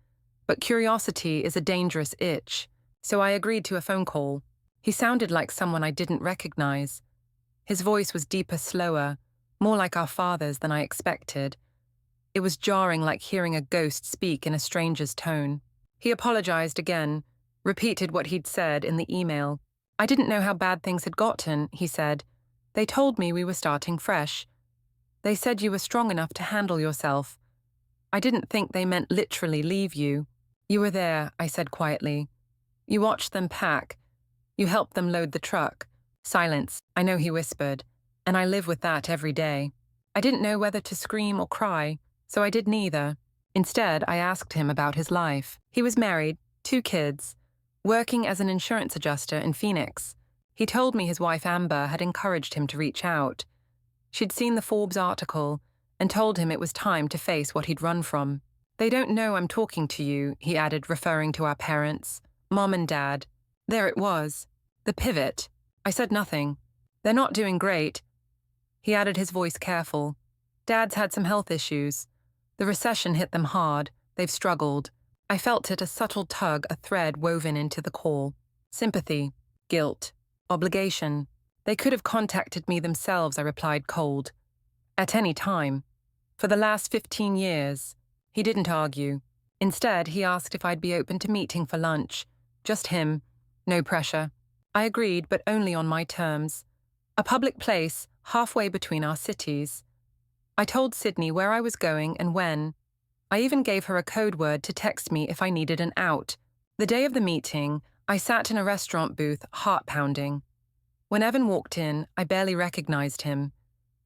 but curiosity is a dangerous itch, so I agreed to a phone call. He sounded like someone I didn't recognize. His voice was deeper, slower, more like our father's than I expected. It was jarring, like hearing a ghost speak in a stranger's tone. He apologized again, repeated what he'd said in the email. "I didn't know how bad things had gotten," he said. "They told me we were starting fresh. They said you were strong enough to handle yourself. I didn't think they meant literally leave you." "You were there," I said quietly. "You watched them pack. You helped them load the truck." Silence. "I know," he whispered, "and I live with that every day." I didn't know whether to scream or cry, so I did neither. Instead, I asked him about his life. He was married, 2 kids, working as an insurance adjuster in Phoenix. He told me his wife Amber had encouraged him to reach out. She'd seen the Forbes article and told him it was time to face what he'd run from. "They don't know I'm talking to you," he added, referring to our parents, Mom and Dad. There it was, the pivot. I said nothing. "They're not doing great," he added, his voice careful. "Dad's had some health issues. The recession hit them hard. They've struggled." I felt it, a subtle tug, a thread woven into the call. Sympathy, guilt, obligation. "They could have contacted me themselves," I replied cold. "At any time. For the last 15 years. He didn't argue. Instead, he asked if I'd be open to meeting for lunch. Just him. No pressure. I agreed, but only on my terms. A public place, halfway between our cities. I told Sydney where I was going and when. I even gave her a code word to text me if I needed an out. The day of the meeting, I sat in a restaurant booth, heart pounding. When Evan walked in, I barely recognized him.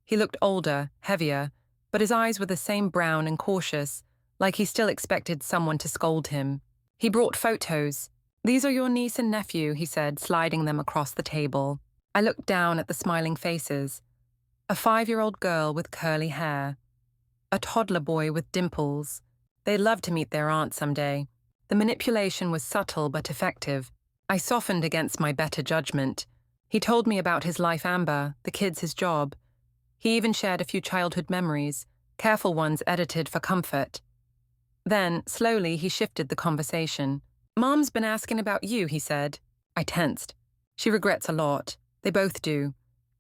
He looked older, heavier, but his eyes were the same brown and cautious, like he still expected someone to scold him. He brought photos. "These are your niece and nephew," he said, sliding them across the table. I looked down at the smiling faces. A 5-year-old girl with curly hair. A toddler boy with dimples. They'd love to meet their aunt someday. The manipulation was subtle but effective. I softened against my better judgment. He told me about his life, Amber, the kids, his job. He even shared a few childhood memories, careful ones edited for comfort. Then, slowly, he shifted the conversation. "Mom's been asking about you," he said. I tensed. "She regrets a lot. They both do.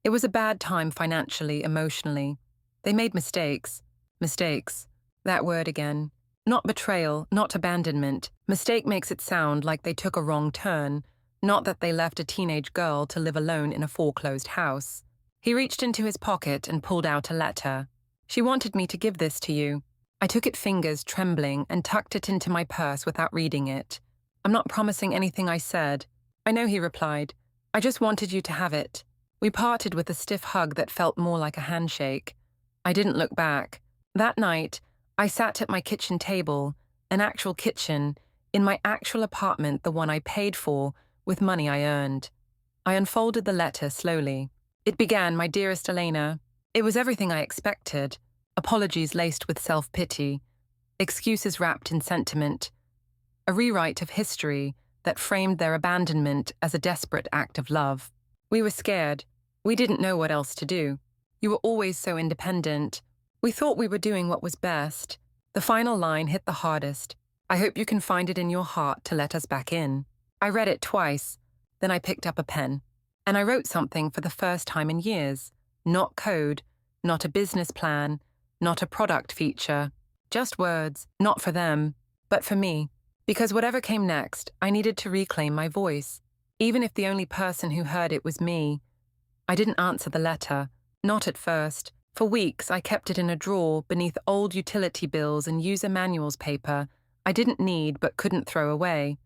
It was a bad time financially, emotionally. They made mistakes. Mistakes. That word again. Not betrayal, not abandonment. Mistake makes it sound like they took a wrong turn, not that they left a teenage girl to live alone in a foreclosed house." He reached into his pocket and pulled out a letter. "She wanted me to give this to you." I took it, fingers trembling, and tucked it into my purse without reading it. "I'm not promising anything," I said. "I know," he replied. "I just wanted you to have it." We parted with a stiff hug that felt more like a handshake. I didn't look back. That night, I sat at my kitchen table, an actual kitchen, in my actual apartment, the one I paid for, with money I earned. I unfolded the letter slowly. It began, "My dearest Elena." It was everything I expected. Apologies laced with self-pity. Excuses wrapped in sentiment. A rewrite of history that framed their abandonment as a desperate act of love. "We were scared. We didn't know what else to do. You were always so independent. We thought we were doing what was best." The final line hit the hardest. "I hope you can find it in your heart to let us back in." I read it twice, then I picked up a pen. And I wrote something for the first time in years. Not code, not a business plan, not a product feature. Just words, not for them, but for me. Because whatever came next, I needed to reclaim my voice. Even if the only person who heard it was me. I didn't answer the letter, not at first. For weeks, I kept it in a drawer beneath old utility bills and user manuals paper I didn't need but couldn't throw away.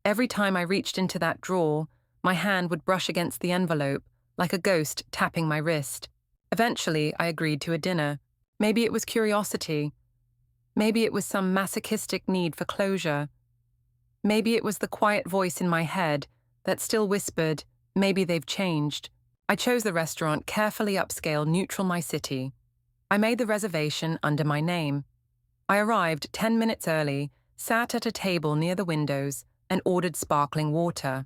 Every time I reached into that drawer, my hand would brush against the envelope, like a ghost tapping my wrist. Eventually, I agreed to a dinner. Maybe it was curiosity. Maybe it was some masochistic need for closure. Maybe it was the quiet voice in my head that still whispered, maybe they've changed. I chose the restaurant carefully upscale neutral my city. I made the reservation under my name. I arrived 10 minutes early, sat at a table near the windows, and ordered sparkling water.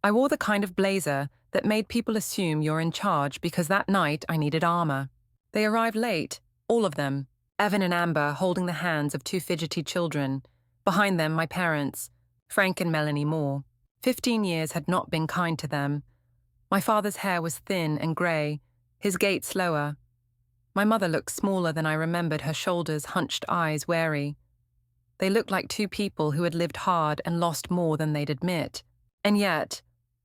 I wore the kind of blazer that made people assume you're in charge because that night I needed armor. They arrived late, all of them, Evan and Amber holding the hands of two fidgety children. Behind them, my parents, Frank and Melanie Moore. 15 years had not been kind to them. My father's hair was thin and grey, his gait slower. My mother looked smaller than I remembered, her shoulders, hunched eyes wary. They looked like two people who had lived hard and lost more than they'd admit. And yet,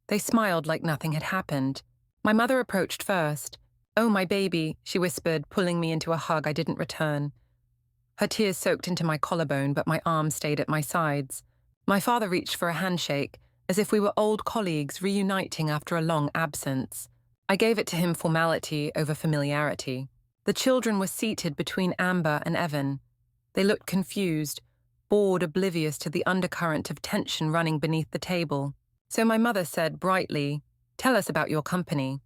they smiled like nothing had happened. My mother approached first. "Oh, my baby," she whispered, pulling me into a hug I didn't return. Her tears soaked into my collarbone, but my arms stayed at my sides. My father reached for a handshake, as if we were old colleagues reuniting after a long absence. I gave it to him, formality over familiarity. The children were seated between Amber and Evan. They looked confused, bored, oblivious to the undercurrent of tension running beneath the table. So my mother said brightly, "Tell us about your company."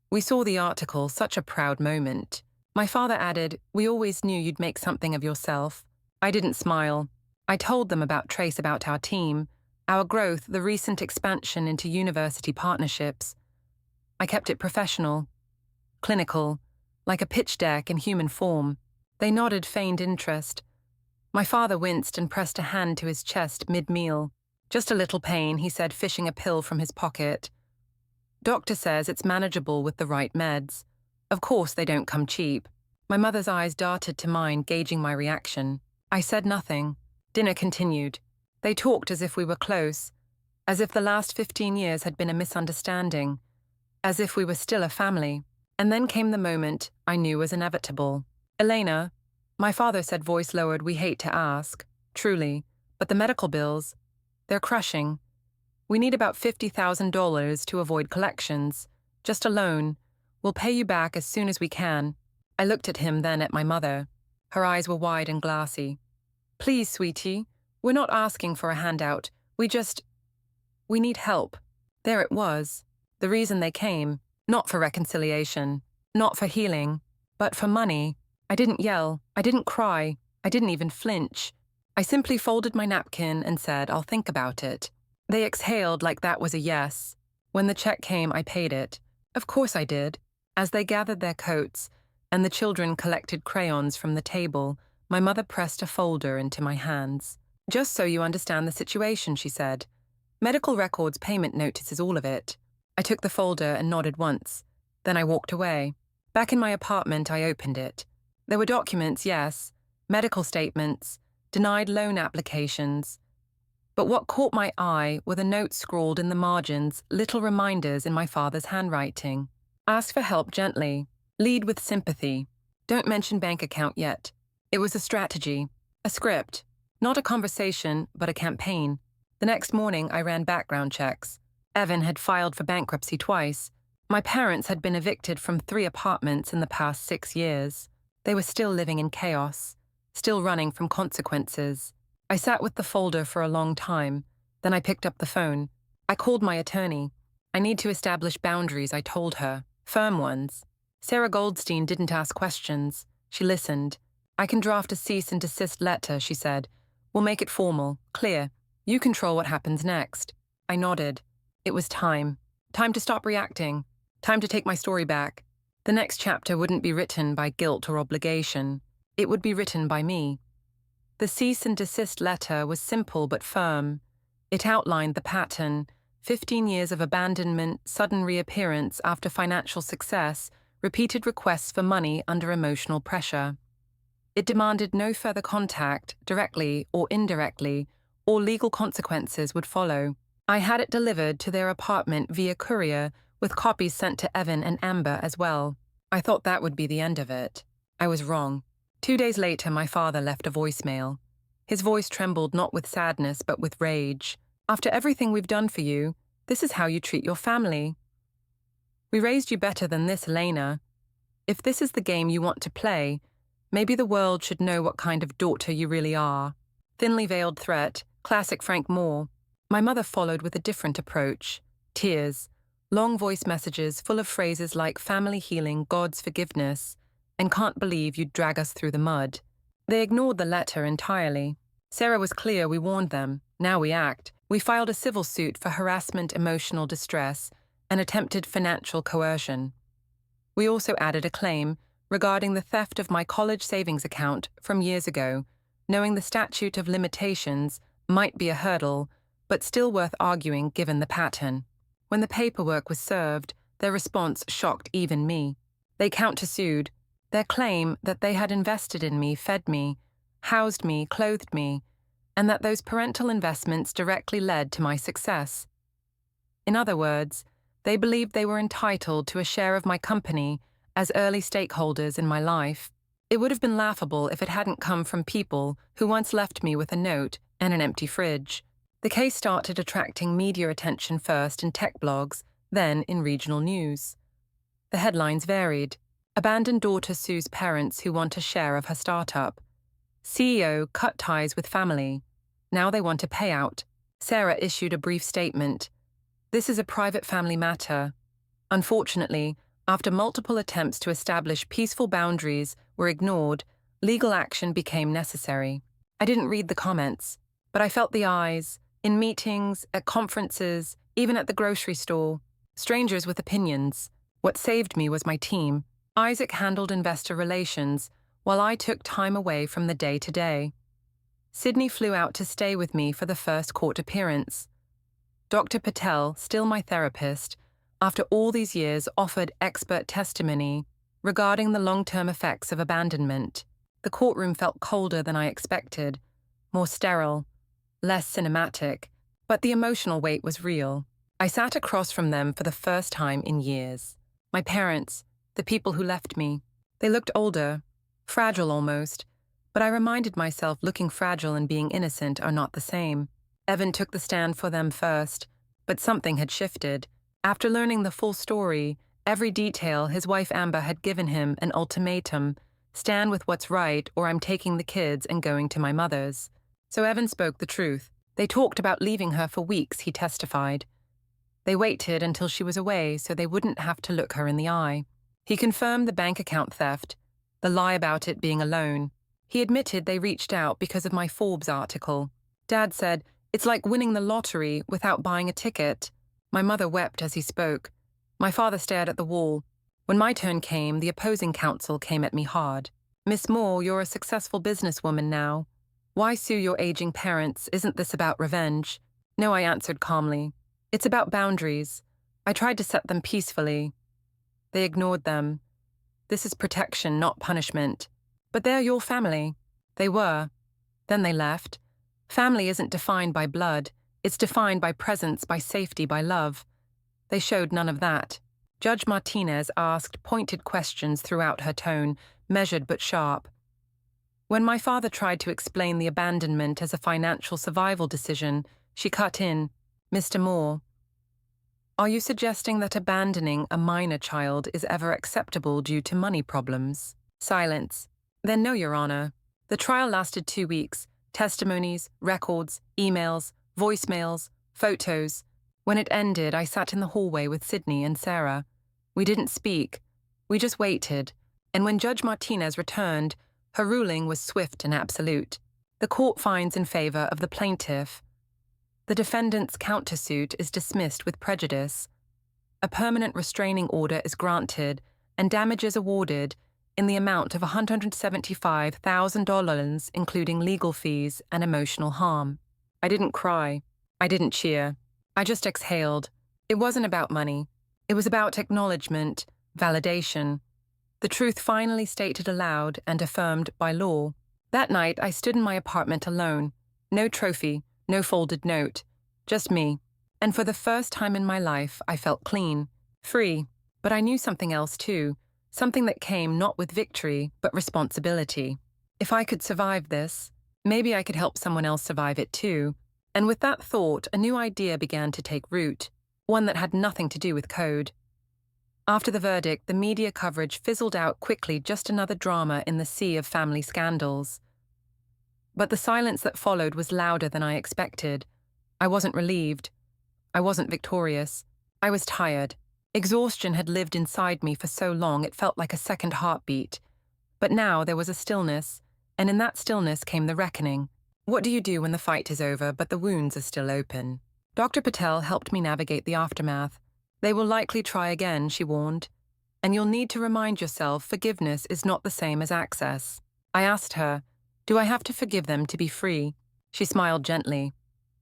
We saw the article, such a proud moment. My father added, "We always knew you'd make something of yourself." I didn't smile. I told them about Trace, about our team, our growth, the recent expansion into university partnerships. I kept it professional, clinical, like a pitch deck in human form. They nodded feigned interest. My father winced and pressed a hand to his chest mid-meal. "Just a little pain," he said, fishing a pill from his pocket. "Doctor says it's manageable with the right meds. Of course they don't come cheap." My mother's eyes darted to mine, gauging my reaction. I said nothing. Dinner continued. They talked as if we were close, as if the last 15 years had been a misunderstanding, as if we were still a family. And then came the moment I knew was inevitable. "Elena," my father said, voice lowered, "we hate to ask, truly, but the medical bills, they're crushing. We need about $50,000 to avoid collections. Just a loan. We'll pay you back as soon as we can." I looked at him, then at my mother. Her eyes were wide and glassy. "Please, sweetie, we're not asking for a handout. We need help." There it was. The reason they came. Not for reconciliation. Not for healing. But for money. I didn't yell. I didn't cry. I didn't even flinch. I simply folded my napkin and said, "I'll think about it." They exhaled like that was a yes. When the check came, I paid it. Of course I did. As they gathered their coats and the children collected crayons from the table, my mother pressed a folder into my hands. "Just so you understand the situation," she said. "Medical records, payment notices, all of it." I took the folder and nodded once. Then I walked away. Back in my apartment, I opened it. There were documents, yes, medical statements, denied loan applications. But what caught my eye were the notes scrawled in the margins, little reminders in my father's handwriting. "Ask for help gently. Lead with sympathy. Don't mention bank account yet." It was a strategy, a script, not a conversation, but a campaign. The next morning, I ran background checks. Evan had filed for bankruptcy twice. My parents had been evicted from 3 apartments in the past 6 years. They were still living in chaos, still running from consequences. I sat with the folder for a long time. Then I picked up the phone. I called my attorney. "I need to establish boundaries," I told her. "Firm ones." Sarah Goldstein didn't ask questions. She listened. "I can draft a cease and desist letter," she said. "We'll make it formal, clear. You control what happens next." I nodded. It was time. Time to stop reacting. Time to take my story back. The next chapter wouldn't be written by guilt or obligation. It would be written by me. The cease and desist letter was simple but firm. It outlined the pattern, 15 years of abandonment, sudden reappearance after financial success, repeated requests for money under emotional pressure. It demanded no further contact, directly or indirectly, or legal consequences would follow. I had it delivered to their apartment via courier, with copies sent to Evan and Amber as well. I thought that would be the end of it. I was wrong. 2 days later, my father left a voicemail. His voice trembled not with sadness but with rage. After everything we've done for you, this is how you treat your family. We raised you better than this, Elena. If this is the game you want to play, maybe the world should know what kind of daughter you really are. Thinly veiled threat, classic Frank Moore. My mother followed with a different approach. Tears, long voice messages full of phrases like family healing, God's forgiveness, and can't believe you'd drag us through the mud. They ignored the letter entirely. Sarah was clear we warned them. Now we act. We filed a civil suit for harassment, emotional distress, and attempted financial coercion. We also added a claim regarding the theft of my college savings account from years ago, knowing the statute of limitations might be a hurdle, but still worth arguing given the pattern. When the paperwork was served, their response shocked even me. They countersued. Their claim that they had invested in me, fed me, housed me, clothed me, and that those parental investments directly led to my success. In other words, they believed they were entitled to a share of my company as early stakeholders in my life. It would have been laughable if it hadn't come from people who once left me with a note and an empty fridge. The case started attracting media attention first in tech blogs, then in regional news. The headlines varied. Abandoned daughter sues parents who want a share of her startup. CEO cut ties with family. Now they want a payout. Sarah issued a brief statement. This is a private family matter. Unfortunately, after multiple attempts to establish peaceful boundaries were ignored, legal action became necessary. I didn't read the comments, but I felt the eyes, in meetings, at conferences, even at the grocery store. Strangers with opinions. What saved me was my team. Isaac handled investor relations, while I took time away from the day-to-day. Sydney flew out to stay with me for the first court appearance. Dr. Patel, still my therapist, after all these years offered expert testimony regarding the long-term effects of abandonment. The courtroom felt colder than I expected, more sterile, less cinematic, but the emotional weight was real. I sat across from them for the first time in years. My parents, the people who left me. They looked older, fragile almost, but I reminded myself looking fragile and being innocent are not the same. Evan took the stand for them first, but something had shifted. After learning the full story, every detail, his wife Amber had given him an ultimatum: stand with what's right or I'm taking the kids and going to my mother's. So Evan spoke the truth. They talked about leaving her for weeks, he testified. They waited until she was away so they wouldn't have to look her in the eye. He confirmed the bank account theft, the lie about it being a loan. He admitted they reached out because of my Forbes article. Dad said, "It's like winning the lottery without buying a ticket." My mother wept as he spoke. My father stared at the wall. When my turn came, the opposing counsel came at me hard. "Miss Moore, you're a successful businesswoman now. Why sue your aging parents? Isn't this about revenge?" "No," I answered calmly. "It's about boundaries. I tried to set them peacefully. They ignored them. This is protection, not punishment. But they're your family." They were. Then they left. Family isn't defined by blood. It's defined by presence, by safety, by love. They showed none of that. Judge Martinez asked pointed questions throughout her tone, measured but sharp. When my father tried to explain the abandonment as a financial survival decision, she cut in. "Mr. Moore, are you suggesting that abandoning a minor child is ever acceptable due to money problems?" Silence. "Then no, Your Honor. The trial lasted 2 weeks. Testimonies, records, emails, voicemails, photos. When it ended, I sat in the hallway with Sydney and Sarah. We didn't speak. We just waited. And when Judge Martinez returned, her ruling was swift and absolute. The court finds in favor of the plaintiff. The defendant's countersuit is dismissed with prejudice. A permanent restraining order is granted and damages awarded in the amount of $175,000, including legal fees and emotional harm. I didn't cry. I didn't cheer. I just exhaled. It wasn't about money. It was about acknowledgement, validation. The truth finally stated aloud and affirmed by law. That night, I stood in my apartment alone. No trophy, no folded note. Just me. And for the first time in my life, I felt clean, free. But I knew something else too. Something that came not with victory, but responsibility. If I could survive this, maybe I could help someone else survive it too. And with that thought, a new idea began to take root, one that had nothing to do with code. After the verdict, the media coverage fizzled out quickly, just another drama in the sea of family scandals. But the silence that followed was louder than I expected. I wasn't relieved. I wasn't victorious. I was tired. Exhaustion had lived inside me for so long it felt like a second heartbeat. But now there was a stillness, and in that stillness came the reckoning. What do you do when the fight is over but the wounds are still open? Dr. Patel helped me navigate the aftermath. They will likely try again, she warned. And you'll need to remind yourself forgiveness is not the same as access. I asked her, do I have to forgive them to be free? She smiled gently.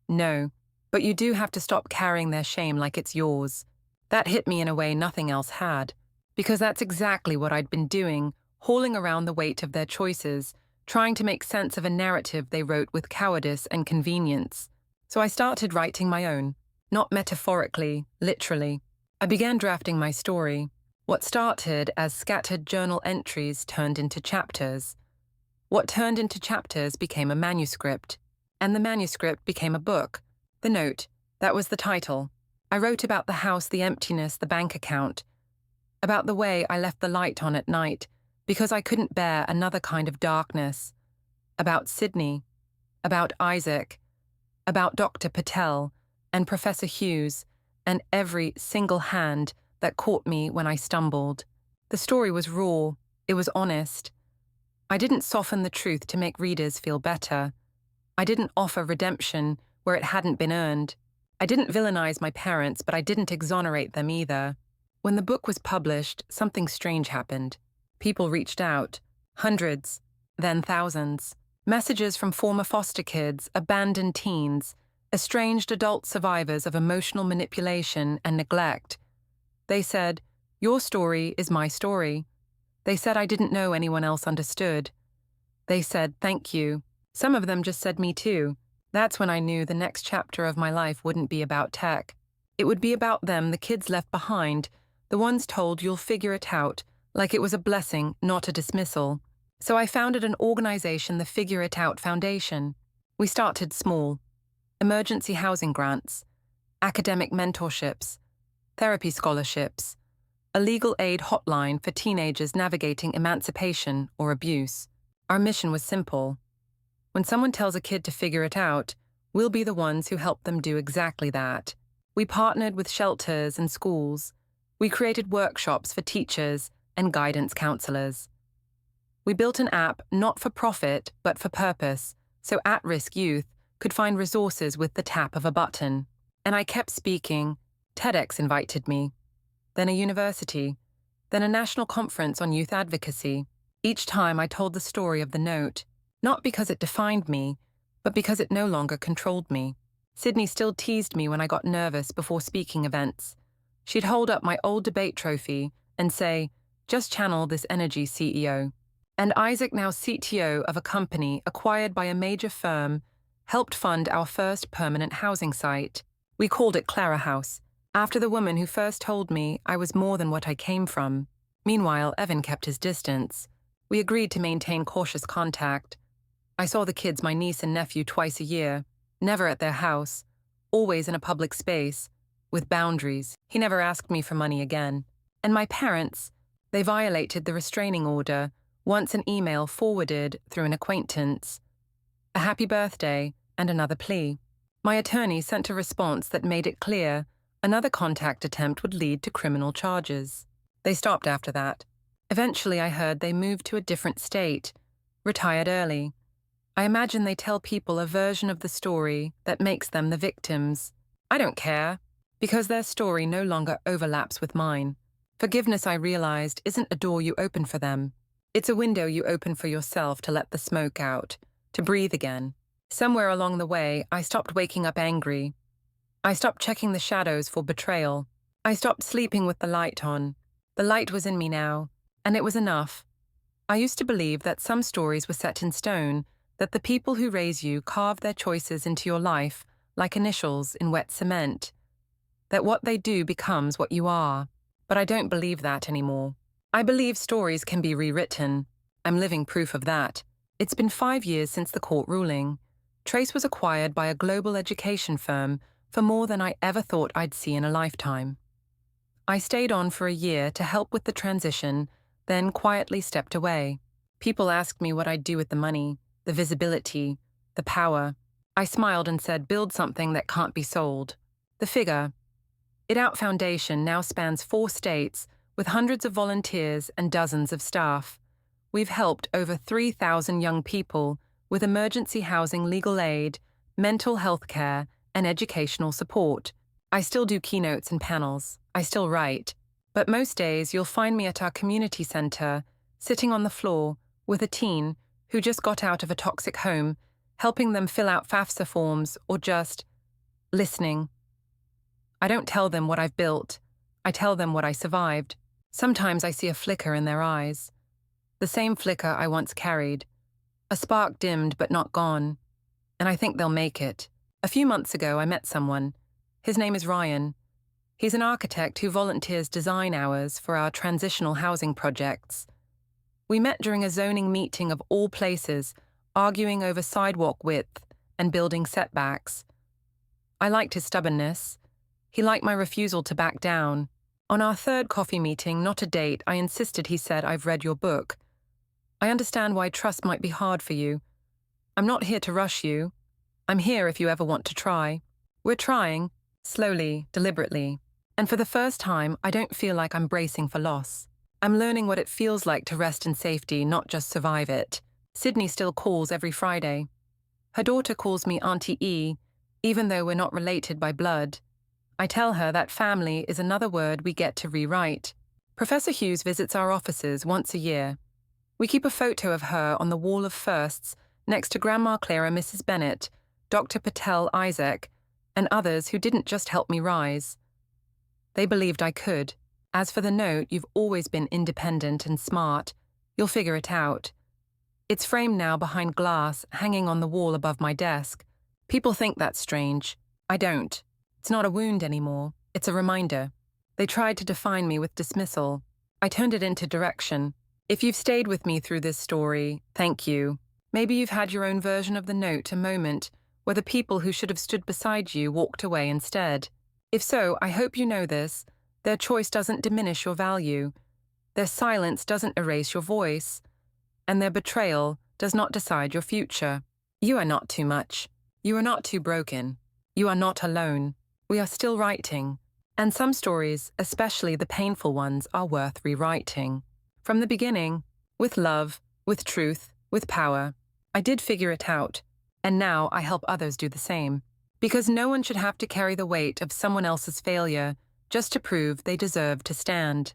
No, but you do have to stop carrying their shame like it's yours. That hit me in a way nothing else had, because that's exactly what I'd been doing, hauling around the weight of their choices, trying to make sense of a narrative they wrote with cowardice and convenience. So I started writing my own, not metaphorically, literally. I began drafting my story. What started as scattered journal entries turned into chapters. What turned into chapters became a manuscript, and the manuscript became a book. The note, that was the title. I wrote about the house, the emptiness, the bank account, about the way I left the light on at night because I couldn't bear another kind of darkness, about Sydney, about Isaac, about Dr. Patel and Professor Hughes, and every single hand that caught me when I stumbled. The story was raw, it was honest. I didn't soften the truth to make readers feel better. I didn't offer redemption where it hadn't been earned. I didn't villainize my parents, but I didn't exonerate them either. When the book was published, something strange happened. People reached out. Hundreds, then thousands. Messages from former foster kids, abandoned teens, estranged adult survivors of emotional manipulation and neglect. They said, your story is my story. They said I didn't know anyone else understood. They said, thank you. Some of them just said me too. That's when I knew the next chapter of my life wouldn't be about tech. It would be about them, the kids left behind, the ones told you'll figure it out, like it was a blessing, not a dismissal. So I founded an organization, the Figure It Out Foundation. We started small. Emergency housing grants, academic mentorships, therapy scholarships, a legal aid hotline for teenagers navigating emancipation or abuse. Our mission was simple. When someone tells a kid to figure it out, we'll be the ones who help them do exactly that. We partnered with shelters and schools. We created workshops for teachers and guidance counselors. We built an app not for profit but for purpose, so at-risk youth could find resources with the tap of a button. And I kept speaking. TEDx invited me. Then a university. Then a national conference on youth advocacy. Each time I told the story of the note. Not because it defined me, but because it no longer controlled me. Sydney still teased me when I got nervous before speaking events. She'd hold up my old debate trophy and say, just channel this energy, CEO. And Isaac, now CTO of a company acquired by a major firm, helped fund our first permanent housing site. We called it Clara House, after the woman who first told me I was more than what I came from. Meanwhile, Evan kept his distance. We agreed to maintain cautious contact. I saw the kids, my niece and nephew, twice a year, never at their house, always in a public space, with boundaries. He never asked me for money again. And my parents, they violated the restraining order, once an email forwarded through an acquaintance. A happy birthday and another plea. My attorney sent a response that made it clear another contact attempt would lead to criminal charges. They stopped after that. Eventually I heard they moved to a different state, retired early. I imagine they tell people a version of the story that makes them the victims. I don't care, because their story no longer overlaps with mine. Forgiveness, I realized, isn't a door you open for them. It's a window you open for yourself to let the smoke out, to breathe again. Somewhere along the way, I stopped waking up angry. I stopped checking the shadows for betrayal. I stopped sleeping with the light on. The light was in me now, and it was enough. I used to believe that some stories were set in stone, that the people who raise you carve their choices into your life like initials in wet cement, that what they do becomes what you are. But I don't believe that anymore. I believe stories can be rewritten. I'm living proof of that. It's been 5 years since the court ruling. Trace was acquired by a global education firm for more than I ever thought I'd see in a lifetime. I stayed on for a year to help with the transition, then quietly stepped away. People asked me what I'd do with the money, the visibility, the power. I smiled and said, build something that can't be sold. The figure, It Out Foundation, now spans 4 states with hundreds of volunteers and dozens of staff. We've helped over 3,000 young people with emergency housing, legal aid, mental health care, and educational support. I still do keynotes and panels. I still write. But most days you'll find me at our community center, sitting on the floor with a teen who just got out of a toxic home, helping them fill out FAFSA forms or just listening. I don't tell them what I've built. I tell them what I survived. Sometimes I see a flicker in their eyes. The same flicker I once carried. A spark dimmed but not gone. And I think they'll make it. A few months ago I met someone. His name is Ryan. He's an architect who volunteers design hours for our transitional housing projects. We met during a zoning meeting of all places, arguing over sidewalk width and building setbacks. I liked his stubbornness. He liked my refusal to back down. On our 3rd coffee meeting, not a date, I insisted. He said, I've read your book. I understand why trust might be hard for you. I'm not here to rush you. I'm here if you ever want to try. We're trying, slowly, deliberately. And for the first time, I don't feel like I'm bracing for loss. I'm learning what it feels like to rest in safety, not just survive it. Sydney still calls every Friday. Her daughter calls me Auntie E, even though we're not related by blood. I tell her that family is another word we get to rewrite. Professor Hughes visits our offices once a year. We keep a photo of her on the wall of firsts next to Grandma Clara, Mrs. Bennett, Dr. Patel Isaac, and others who didn't just help me rise. They believed I could. As for the note, you've always been independent and smart. You'll figure it out. It's framed now behind glass, hanging on the wall above my desk. People think that's strange. I don't. It's not a wound anymore. It's a reminder. They tried to define me with dismissal. I turned it into direction. If you've stayed with me through this story, thank you. Maybe you've had your own version of the note, a moment where the people who should have stood beside you walked away instead. If so, I hope you know this. Their choice doesn't diminish your value. Their silence doesn't erase your voice. And their betrayal does not decide your future. You are not too much. You are not too broken. You are not alone. We are still writing. And some stories, especially the painful ones, are worth rewriting. From the beginning, with love, with truth, with power, I did figure it out. And now I help others do the same. Because no one should have to carry the weight of someone else's failure just to prove they deserve to stand.